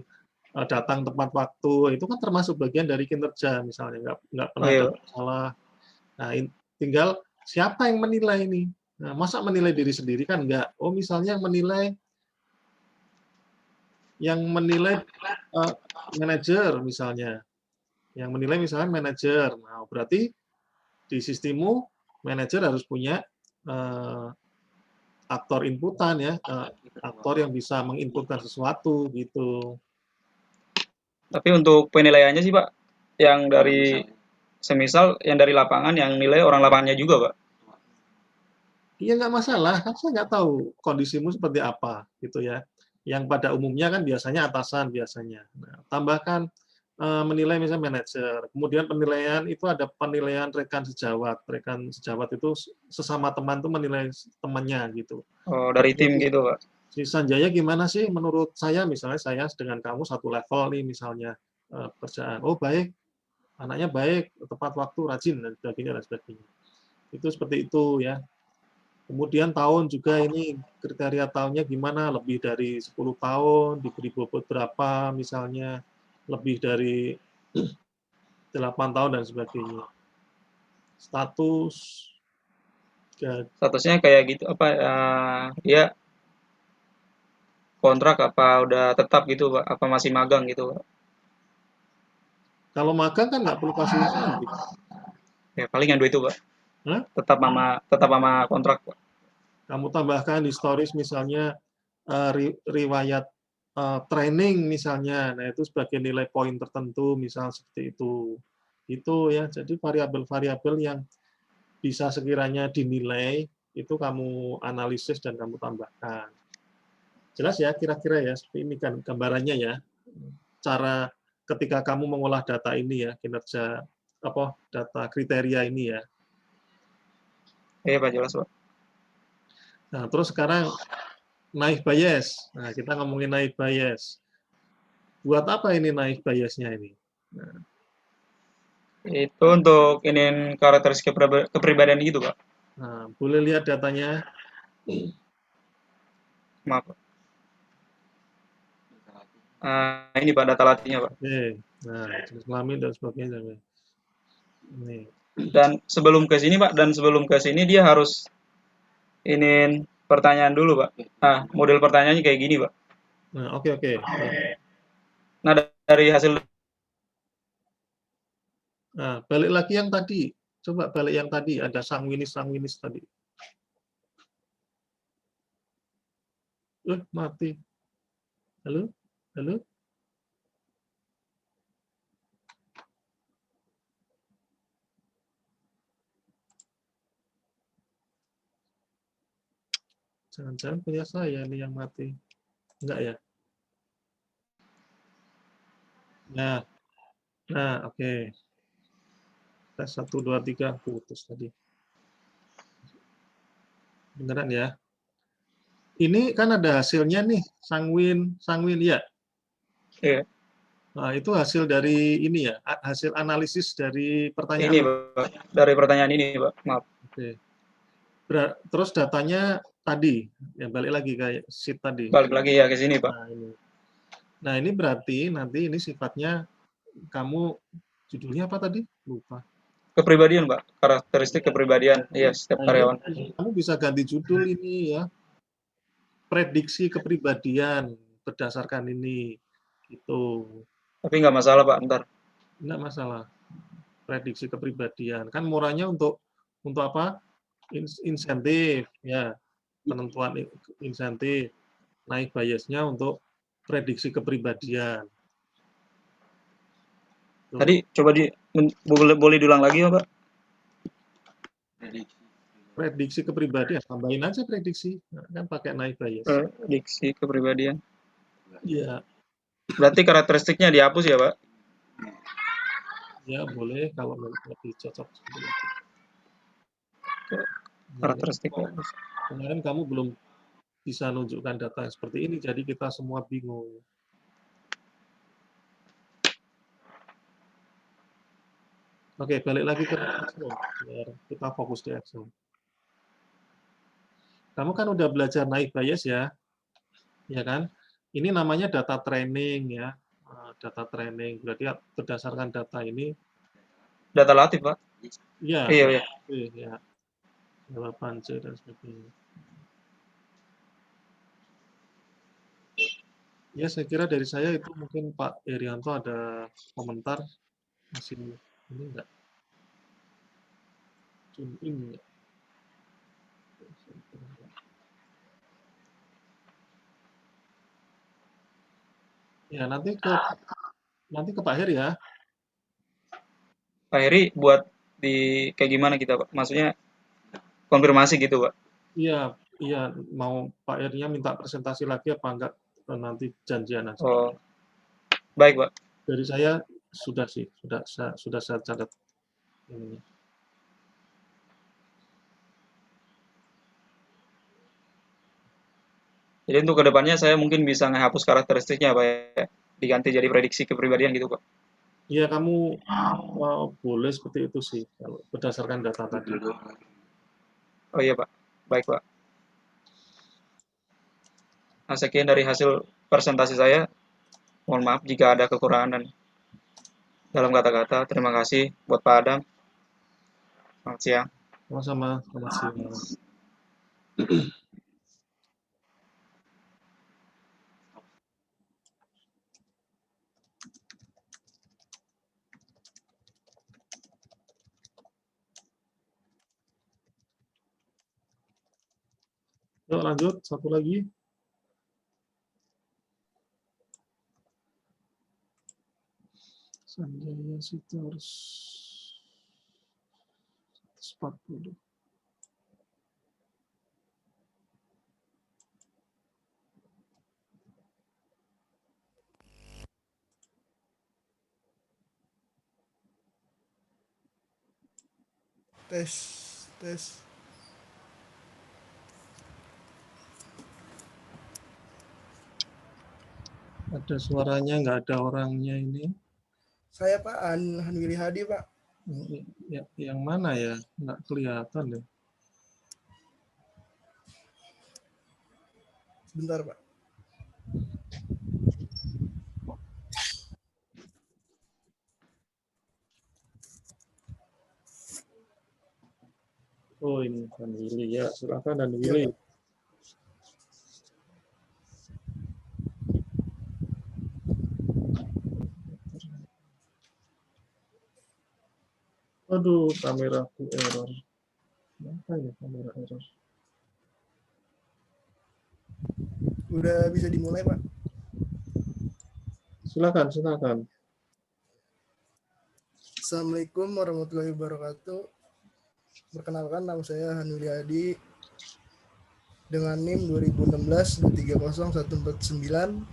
datang tepat waktu, itu kan termasuk bagian dari kinerja misalnya, nggak Oh pernah ada iya, Pak. masalah. Nah, tinggal siapa yang menilai ini? Nah, masa menilai diri sendiri kan enggak. Oh, misalnya yang menilai manajer misalnya. Yang menilai misalnya manajer. Nah, berarti di sistemmu manajer harus punya aktor inputan ya, aktor yang bisa menginputkan sesuatu gitu. Tapi untuk penilaiannya sih, Pak, yang dari semisal yang dari lapangan yang nilai orang lapangannya juga, Pak. Iya nggak masalah, kan saya nggak tahu kondisimu seperti apa gitu ya. Yang pada umumnya kan biasanya atasan biasanya. Nah, tambahkan menilai misalnya manajer. Kemudian penilaian itu ada penilaian rekan sejawat. Rekan sejawat itu sesama teman tuh menilai temannya gitu. Oh, dari tim gitu, Pak. Si Sanjaya gimana sih menurut saya, misalnya saya dengan kamu satu level nih misalnya pekerjaan. Oh baik, anaknya baik, tepat waktu, rajin dan sebagainya dan sebagainya. Itu seperti itu ya. Kemudian tahun juga ini kriteria tahunnya gimana, lebih dari 10 tahun, diberi bobot berapa misalnya, lebih dari 8 tahun dan sebagainya. Status Statusnya kayak gitu apa dia kontrak apa udah tetap gitu, Pak? Apa masih magang gitu, Pak? kalau magang kan nggak perlu kasih insentif. Ya paling yang dua itu, Pak. Hah? Tetap sama kontrak, Pak. Kamu tambahkan historis misalnya riwayat training misalnya, nah itu sebagai nilai poin tertentu, misal seperti itu. Itu ya, jadi variabel-variabel yang bisa sekiranya dinilai, itu kamu analisis dan kamu tambahkan. Jelas ya, kira-kira ya, seperti ini kan gambarannya ya. Cara ketika kamu mengolah data ini ya, kinerja data kriteria ini ya. Iya, Pak, jelas, Pak. Nah, terus sekarang naik bias. Nah, kita ngomongin naik bias. Buat apa ini naik biasnya ini? Nah, Itu untuk ini karakteristik kepribadian gitu, Pak. Nah, boleh lihat datanya. Maaf. Ini Pak data latihnya, Pak. Oke. Nah, jenis kelamin dan sebagainya. Ini. Dan sebelum ke sini, Pak, dia harus ini pertanyaan dulu, Pak. Nah, model pertanyaannya kayak gini, Pak. Nah, oke. Ya. Nah, dari hasil Nah, balik lagi yang tadi. Coba balik yang tadi, ada sanguinis tadi. Mati. Halo? Jangan-jangan punya saya nih yang mati. Enggak ya? Nah, oke. Tes 1, 2, 3, putus tadi. Beneran ya? Ini kan ada hasilnya nih, sanguin ya. iya, Nah, itu hasil dari ini ya, hasil analisis dari pertanyaan. ini, Pak. Dari pertanyaan ini, Pak. Maaf. Oke. Terus datanya tadi, ya balik lagi kayak sheet tadi. Balik lagi ya ke sini, Pak. Nah, ini berarti nanti ini sifatnya kamu judulnya apa tadi? Lupa. Kepribadian, Pak. Karakteristik kepribadian. Iya, setiap karyawan. Kamu bisa ganti judul ini ya. Prediksi kepribadian berdasarkan ini. Gitu. Tapi nggak masalah, Pak. Ntar. Enggak masalah. Prediksi kepribadian. Kan murahnya untuk apa? Insentif ya. Penentuan insentif. Naik biasnya untuk prediksi kepribadian. Tadi coba boleh diulang lagi ya, Pak? Prediksi kepribadian, tambahin aja prediksi. Nah, kan pakai naik bias. Prediksi kepribadian. Iya. Berarti karakteristiknya dihapus ya, Pak? Ya, boleh kalau lebih cocok. Karakteristiknya. Kemarin kamu belum bisa nunjukkan data seperti ini, jadi kita semua bingung. Oke, balik lagi ke Excel, biar kita fokus di Excel. Kamu kan udah belajar naik bias ya, ya kan? Ini namanya data training ya, data training. Berarti berdasarkan data ini. Data latih, Pak? Iya. Ya. Jawaban C dan sebagainya. Ya, saya kira dari saya itu mungkin Pak Irianto ada komentar. Masih ini enggak? Zoom in enggak? Ya, nanti ke Pak Heri ya. Pak Heri buat kayak gimana kita, Pak? Maksudnya konfirmasi gitu, Pak? Iya, mau Pak Herinya minta presentasi lagi apa enggak, nanti janjian aja. Oh, baik, Pak. Dari saya sudah sih, sudah saya catat ini. Jadi untuk kedepannya saya mungkin bisa ngehapus karakteristiknya, Pak, ya? Diganti jadi prediksi kepribadian gitu, Pak? Iya, kamu boleh seperti itu sih, kalau berdasarkan data tadi. Oh iya, Pak. Baik, Pak. Nah, sekian dari hasil presentasi saya. Mohon maaf jika ada kekurangan dalam kata-kata. Terima kasih buat Pak Adam. Selamat siang. Sama-sama, selamat siang. Yuk lanjut, satu lagi. Sanjaya Sitorus 140. Tes. Ada suaranya, nggak ada orangnya ini. Saya Pak, Han Willy Hadi Pak. Yang mana ya? Nggak kelihatan deh. Sebentar, Pak. Oh, ini Dan Willy. Ya, silakan Dan Iya, Willy. Pak. Aduh, kameraku error. Kenapa ya kamera error? Udah bisa dimulai, Pak. Silakan. Assalamualaikum warahmatullahi wabarakatuh. Perkenalkan, nama saya Hanuli Adi dengan NIM 2016-230-149,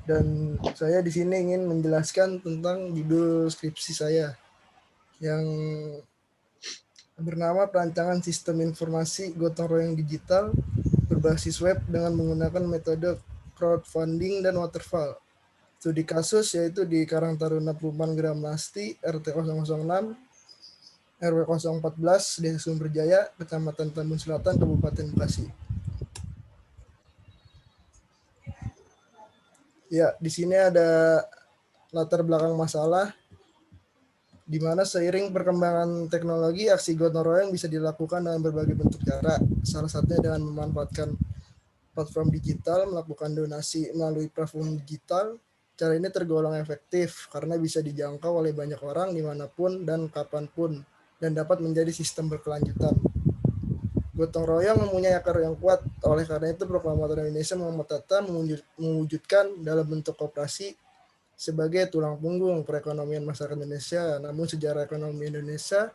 dan saya di sini ingin menjelaskan tentang judul skripsi saya yang bernama Perancangan Sistem Informasi Gotong Royong Digital berbasis web dengan menggunakan metode crowdfunding dan waterfall. Studi kasus yaitu di Karang Taruna Perumahan Gramasti, RT 006, RW 014, Desa Sumberjaya, Kecamatan Tambun Selatan, Kabupaten Bekasi. Ya, di sini ada latar belakang masalah, di mana seiring perkembangan teknologi, aksi gotong royong bisa dilakukan dalam berbagai bentuk cara. Salah satunya dengan memanfaatkan platform digital, melakukan donasi melalui platform digital. Cara ini tergolong efektif karena bisa dijangkau oleh banyak orang dimanapun dan kapanpun, dan dapat menjadi sistem berkelanjutan. Gotong royong mempunyai akar yang kuat, oleh karena itu Proklamator Indonesia Muhammad Hatta mewujudkan dalam bentuk koperasi sebagai tulang punggung perekonomian masyarakat Indonesia. Namun sejarah ekonomi Indonesia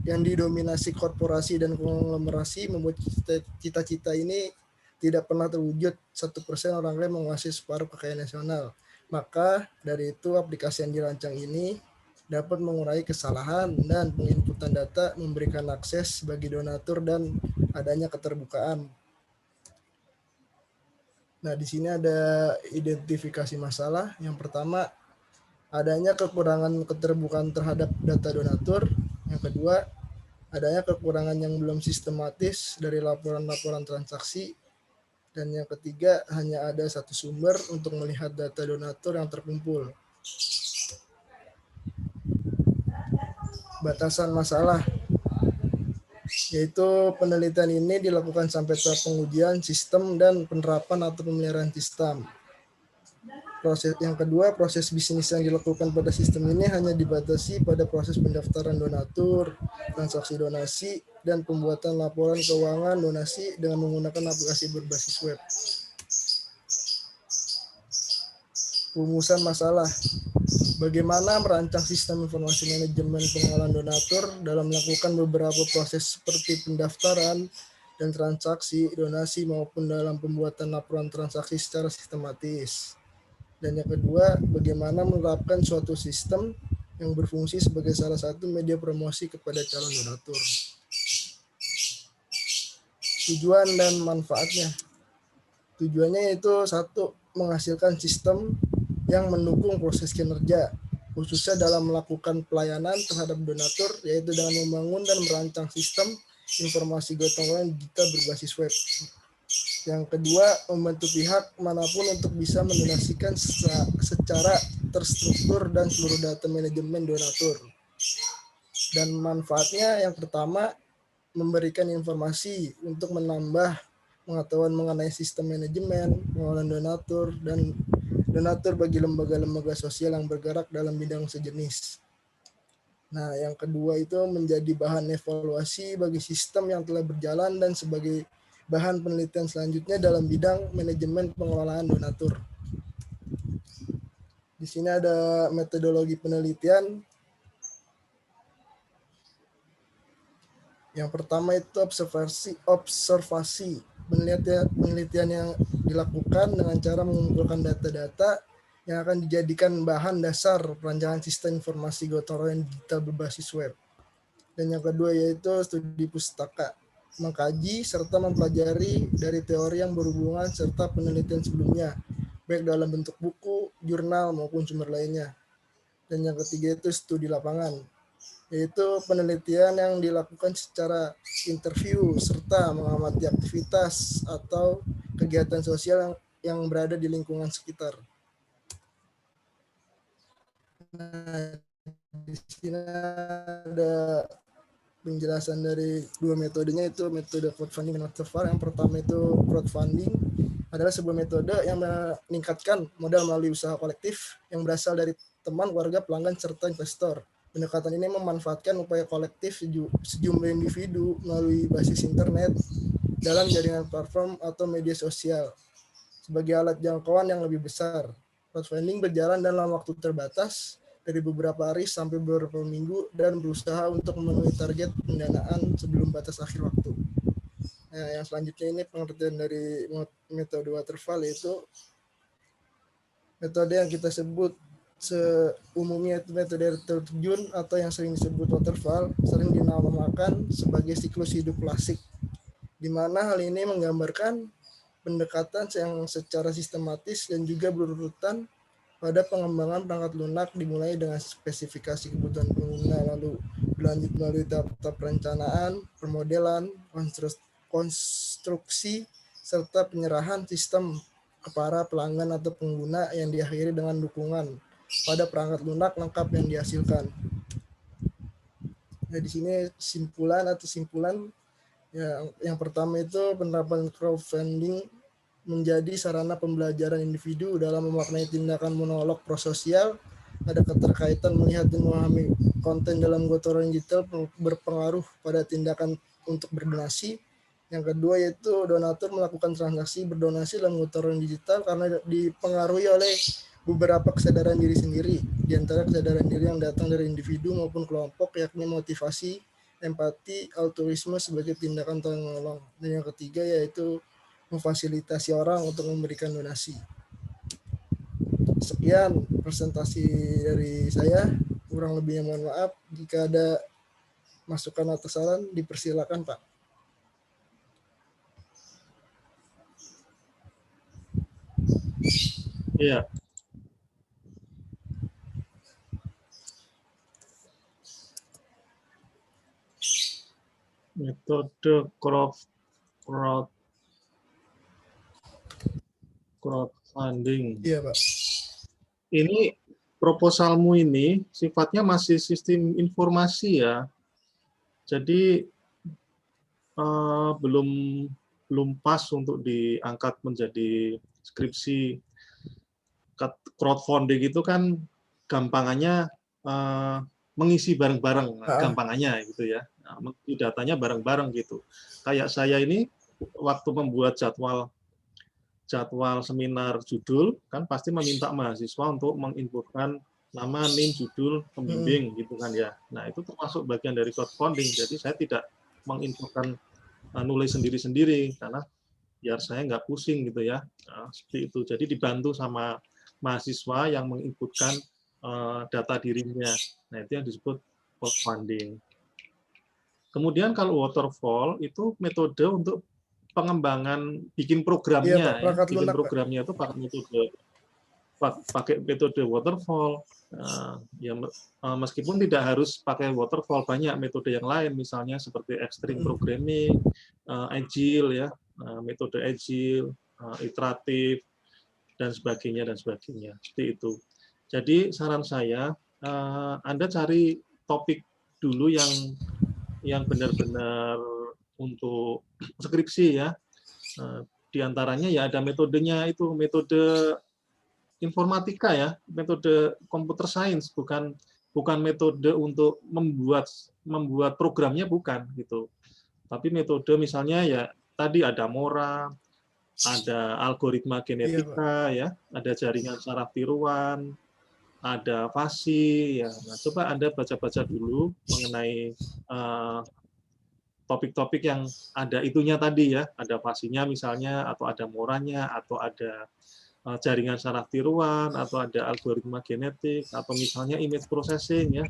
yang didominasi korporasi dan konglomerasi membuat cita-cita ini tidak pernah terwujud. 1% orang kaya menguasai separuh kekayaan nasional. Maka dari itu aplikasi yang dirancang ini dapat mengurangi kesalahan dan penginputan data, memberikan akses bagi donatur dan adanya keterbukaan. Nah, di sini ada identifikasi masalah. Yang pertama, adanya kekurangan keterbukaan terhadap data donatur. Yang kedua, adanya kekurangan yang belum sistematis dari laporan-laporan transaksi. Dan yang ketiga, hanya ada satu sumber untuk melihat data donatur yang terkumpul. Batasan masalah, yaitu penelitian ini dilakukan sampai tahap pengujian sistem dan penerapan atau pemeliharaan sistem. Yang kedua, proses bisnis yang dilakukan pada sistem ini hanya dibatasi pada proses pendaftaran donatur, transaksi donasi, dan pembuatan laporan keuangan donasi dengan menggunakan aplikasi berbasis web. Rumusan masalah. Bagaimana merancang sistem informasi manajemen pengolahan donatur dalam melakukan beberapa proses seperti pendaftaran dan transaksi donasi maupun dalam pembuatan laporan transaksi secara sistematis. Dan yang kedua, bagaimana menerapkan suatu sistem yang berfungsi sebagai salah satu media promosi kepada calon donatur. Tujuan dan manfaatnya. Tujuannya yaitu satu, menghasilkan sistem yang mendukung proses kinerja, khususnya dalam melakukan pelayanan terhadap donatur, yaitu dengan membangun dan merancang sistem informasi gotong royong digital berbasis web. Yang kedua, membantu pihak manapun untuk bisa mendonasikan secara terstruktur dan seluruh data manajemen donatur. Dan manfaatnya yang pertama, memberikan informasi untuk menambah pengetahuan mengenai sistem manajemen, pengelolaan donatur, dan donatur bagi lembaga-lembaga sosial yang bergerak dalam bidang sejenis. Nah, yang kedua itu menjadi bahan evaluasi bagi sistem yang telah berjalan dan sebagai bahan penelitian selanjutnya dalam bidang manajemen pengelolaan donatur. Di sini ada metodologi penelitian. Yang pertama itu observasi. Penelitian yang dilakukan dengan cara mengumpulkan data-data yang akan dijadikan bahan dasar perancangan sistem informasi gotong royong digital berbasis web. Dan yang kedua yaitu studi pustaka, mengkaji serta mempelajari dari teori yang berhubungan serta penelitian sebelumnya, baik dalam bentuk buku, jurnal maupun sumber lainnya. Dan yang ketiga itu studi lapangan, yaitu penelitian yang dilakukan secara interview serta mengamati aktivitas atau kegiatan sosial yang berada di lingkungan sekitar. Nah, di sini ada penjelasan dari dua metodenya, itu metode crowdfunding dan waterfall. Yang pertama itu crowdfunding adalah sebuah metode yang meningkatkan modal melalui usaha kolektif yang berasal dari teman, warga, pelanggan, serta investor. Pendekatan ini memanfaatkan upaya kolektif sejumlah individu melalui basis internet dalam jaringan platform atau media sosial sebagai alat jangkauan yang lebih besar. Crowdfunding berjalan dalam waktu terbatas dari beberapa hari sampai beberapa minggu dan berusaha untuk memenuhi target pendanaan sebelum batas akhir waktu. Nah, yang selanjutnya ini pengertian dari metode waterfall, yaitu metode yang kita sebut umumnya itu metode terjun atau yang sering disebut waterfall, sering dinamakan sebagai siklus hidup klasik, di mana hal ini menggambarkan pendekatan yang secara sistematis dan juga berurutan pada pengembangan perangkat lunak, dimulai dengan spesifikasi kebutuhan pengguna, lalu berlanjut melalui tahap perencanaan, permodelan, konstruksi, serta penyerahan sistem ke para pelanggan atau pengguna yang diakhiri dengan dukungan pada perangkat lunak lengkap yang dihasilkan. Nah, di sini simpulan yang pertama itu penerapan crowdfunding menjadi sarana pembelajaran individu dalam memaknai tindakan monolog prososial. Ada keterkaitan melihat dan memahami konten dalam gotong digital berpengaruh pada tindakan untuk berdonasi. Yang kedua yaitu donatur melakukan transaksi berdonasi dalam gotong digital karena dipengaruhi oleh beberapa kesadaran diri sendiri, di antara kesadaran diri yang datang dari individu maupun kelompok, yakni motivasi, empati, altruisme sebagai tindakan tolong menolong. Dan yang ketiga yaitu memfasilitasi orang untuk memberikan donasi. Sekian presentasi dari saya, kurang lebihnya mohon maaf. Jika ada masukan atau saran dipersilakan Pak. Iya. Metode crowdfunding. Iya Pak. Ini proposalmu ini sifatnya masih sistem informasi ya. Jadi belum pas untuk diangkat menjadi skripsi. Crowdfunding itu kan gampangannya mengisi bareng-bareng, gampangannya gitu ya. Mengisi datanya bareng-bareng gitu. Kayak saya ini waktu membuat jadwal seminar judul kan pasti meminta mahasiswa untuk menginputkan nama, NIM, judul, pembimbing gitu kan ya. Nah, itu termasuk bagian dari crowdfunding. Jadi saya tidak menginputkan nulis sendiri-sendiri karena biar saya nggak pusing gitu ya. Nah, seperti itu. Jadi dibantu sama mahasiswa yang menginputkan data dirinya. Nah, itu yang disebut crowdfunding. Kemudian kalau waterfall itu metode untuk pengembangan bikin programnya. Iya, Pak, bikin programnya itu pakai metode waterfall. Ya, meskipun tidak harus pakai waterfall, banyak metode yang lain, misalnya seperti extreme programming, agile ya, metode agile, iteratif dan sebagainya. Seperti itu. Jadi saran saya, Anda cari topik dulu yang benar-benar untuk skripsi ya. Di antaranya ya ada metodenya itu, metode informatika ya, metode computer science, bukan metode untuk membuat programnya, bukan gitu. Tapi metode misalnya ya tadi ada Mora, ada algoritma genetika ya, ada jaringan saraf tiruan, ada fasi ya. Nah, coba Anda baca-baca dulu mengenai topik-topik yang ada itunya tadi ya, ada fasinya misalnya, atau ada moranya, atau ada jaringan saraf tiruan, atau ada algoritma genetik, atau misalnya image processing ya,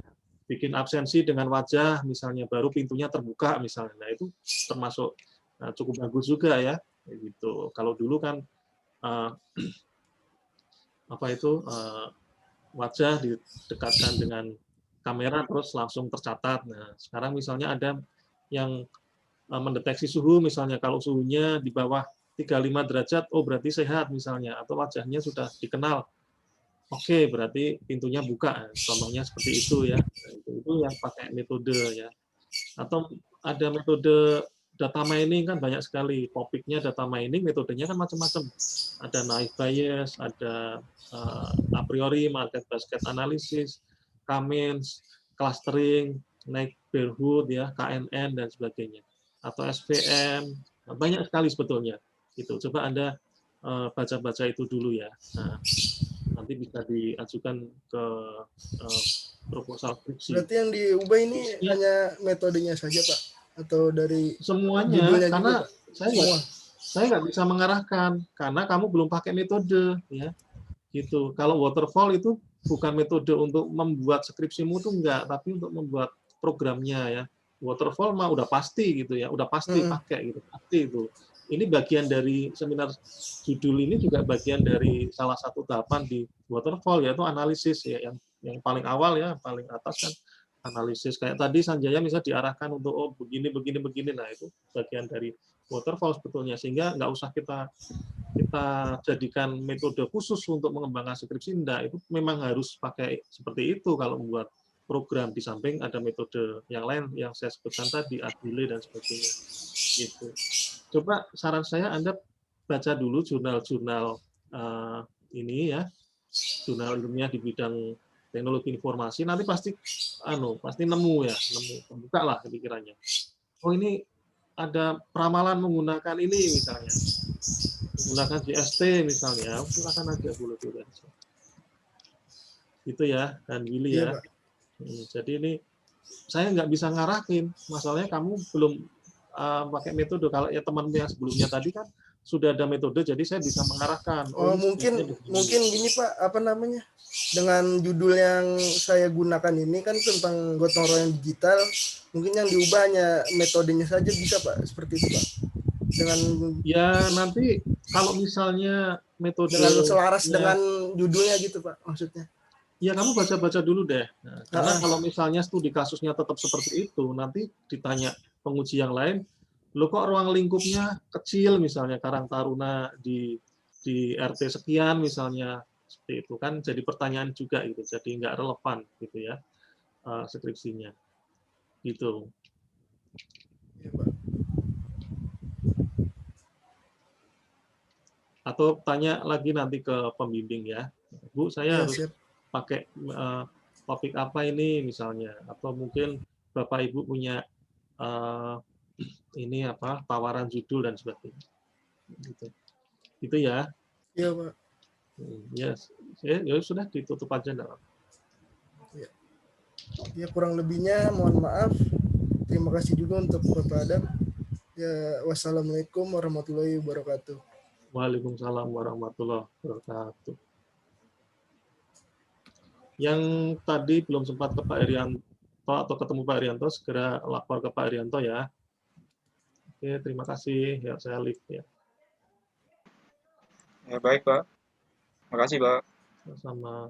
bikin absensi dengan wajah misalnya, baru pintunya terbuka misalnya. Nah, itu termasuk cukup bagus juga ya, gitu. Kalau dulu kan wajah didekatkan dengan kamera terus langsung tercatat. Nah, sekarang misalnya ada yang mendeteksi suhu, misalnya kalau suhunya di bawah 35 derajat, oh berarti sehat misalnya, atau wajahnya sudah dikenal. Oke, berarti pintunya buka. Contohnya seperti itu ya. Nah, itu yang pakai metode ya. Atau ada metode data mining kan banyak sekali. Topiknya data mining, metodenya kan macam-macam. Ada naive Bayes, ada a priori market basket analysis, Cummins, clustering, neighborhood ya, KNN dan sebagainya. Atau SVM, banyak sekali sebetulnya. Itu coba Anda baca-baca itu dulu ya. Nah, nanti bisa diajukan ke proposal skripsi. Berarti yang diubah ini Ya. hanya metodenya saja, Pak? Atau dari Semuanya, judulnya karena juga, Pak? saya nggak bisa mengarahkan, karena kamu belum pakai metode. Ya, gitu. Kalau waterfall itu bukan metode untuk membuat skripsimu itu enggak, tapi untuk membuat programnya ya. Waterfall mah udah pasti gitu ya, udah pasti pakai gitu, pasti itu. Ini bagian dari seminar judul ini juga bagian dari salah satu tahapan di waterfall, yaitu analisis ya, yang paling awal ya, paling atas kan analisis. Kayak tadi Sanjaya misalnya diarahkan untuk oh begini begini begini, nah itu bagian dari waterfall sebetulnya, sehingga nggak usah kita jadikan metode khusus untuk mengembangkan skripsi, enggak, itu memang harus pakai seperti itu kalau membuat program, di samping ada metode yang lain yang saya sebutkan tadi, Agile dan sebagainya. Gitu. Coba saran saya Anda baca dulu jurnal-jurnal ini ya, jurnal ilmiah di bidang teknologi informasi, nanti pasti nemu ya, terbuka lah pikirannya. Oh ini ada peramalan menggunakan ini misalnya, menggunakan GST misalnya, silakan aja boleh. Itu ya, dan Willy ya. Jadi ini saya nggak bisa ngarahin, masalahnya kamu belum pakai metode. Kalau ya teman yang sebelumnya tadi kan sudah ada metode, jadi saya bisa mengarahkan. Oh, mungkin gini Pak, apa namanya? Dengan judul yang saya gunakan ini kan tentang gotong royong digital, mungkin yang diubah hanya metodenya saja bisa Pak, seperti itu Pak. Dengan ya nanti kalau misalnya metode dengan selaras dengan judulnya gitu Pak, maksudnya. Ya kamu baca-baca dulu deh. Nah, karena kalau misalnya studi kasusnya tetap seperti itu, nanti ditanya penguji yang lain, lo kok ruang lingkupnya kecil misalnya Karang Taruna di RT sekian misalnya, seperti itu kan jadi pertanyaan juga gitu, jadi nggak relevan gitu ya skripsinya, gitu. Atau tanya lagi nanti ke pembimbing ya, Bu saya harus pakai topik apa ini misalnya, atau mungkin Bapak Ibu punya ini apa tawaran judul dan sebagainya. Gitu ya. Iya Pak. Ya sudah ditutup aja enggak. Ya kurang lebihnya mohon maaf. Terima kasih juga untuk Bapak Adam. Ya wassalamualaikum warahmatullahi wabarakatuh. Waalaikumsalam warahmatullahi wabarakatuh. Yang tadi belum sempat ke Pak Irianto atau ketemu Pak Irianto, segera lapor ke Pak Irianto ya. Oke, terima kasih. Ya, saya lift ya. Ya, baik, Pak. Terima kasih, Pak. Sama.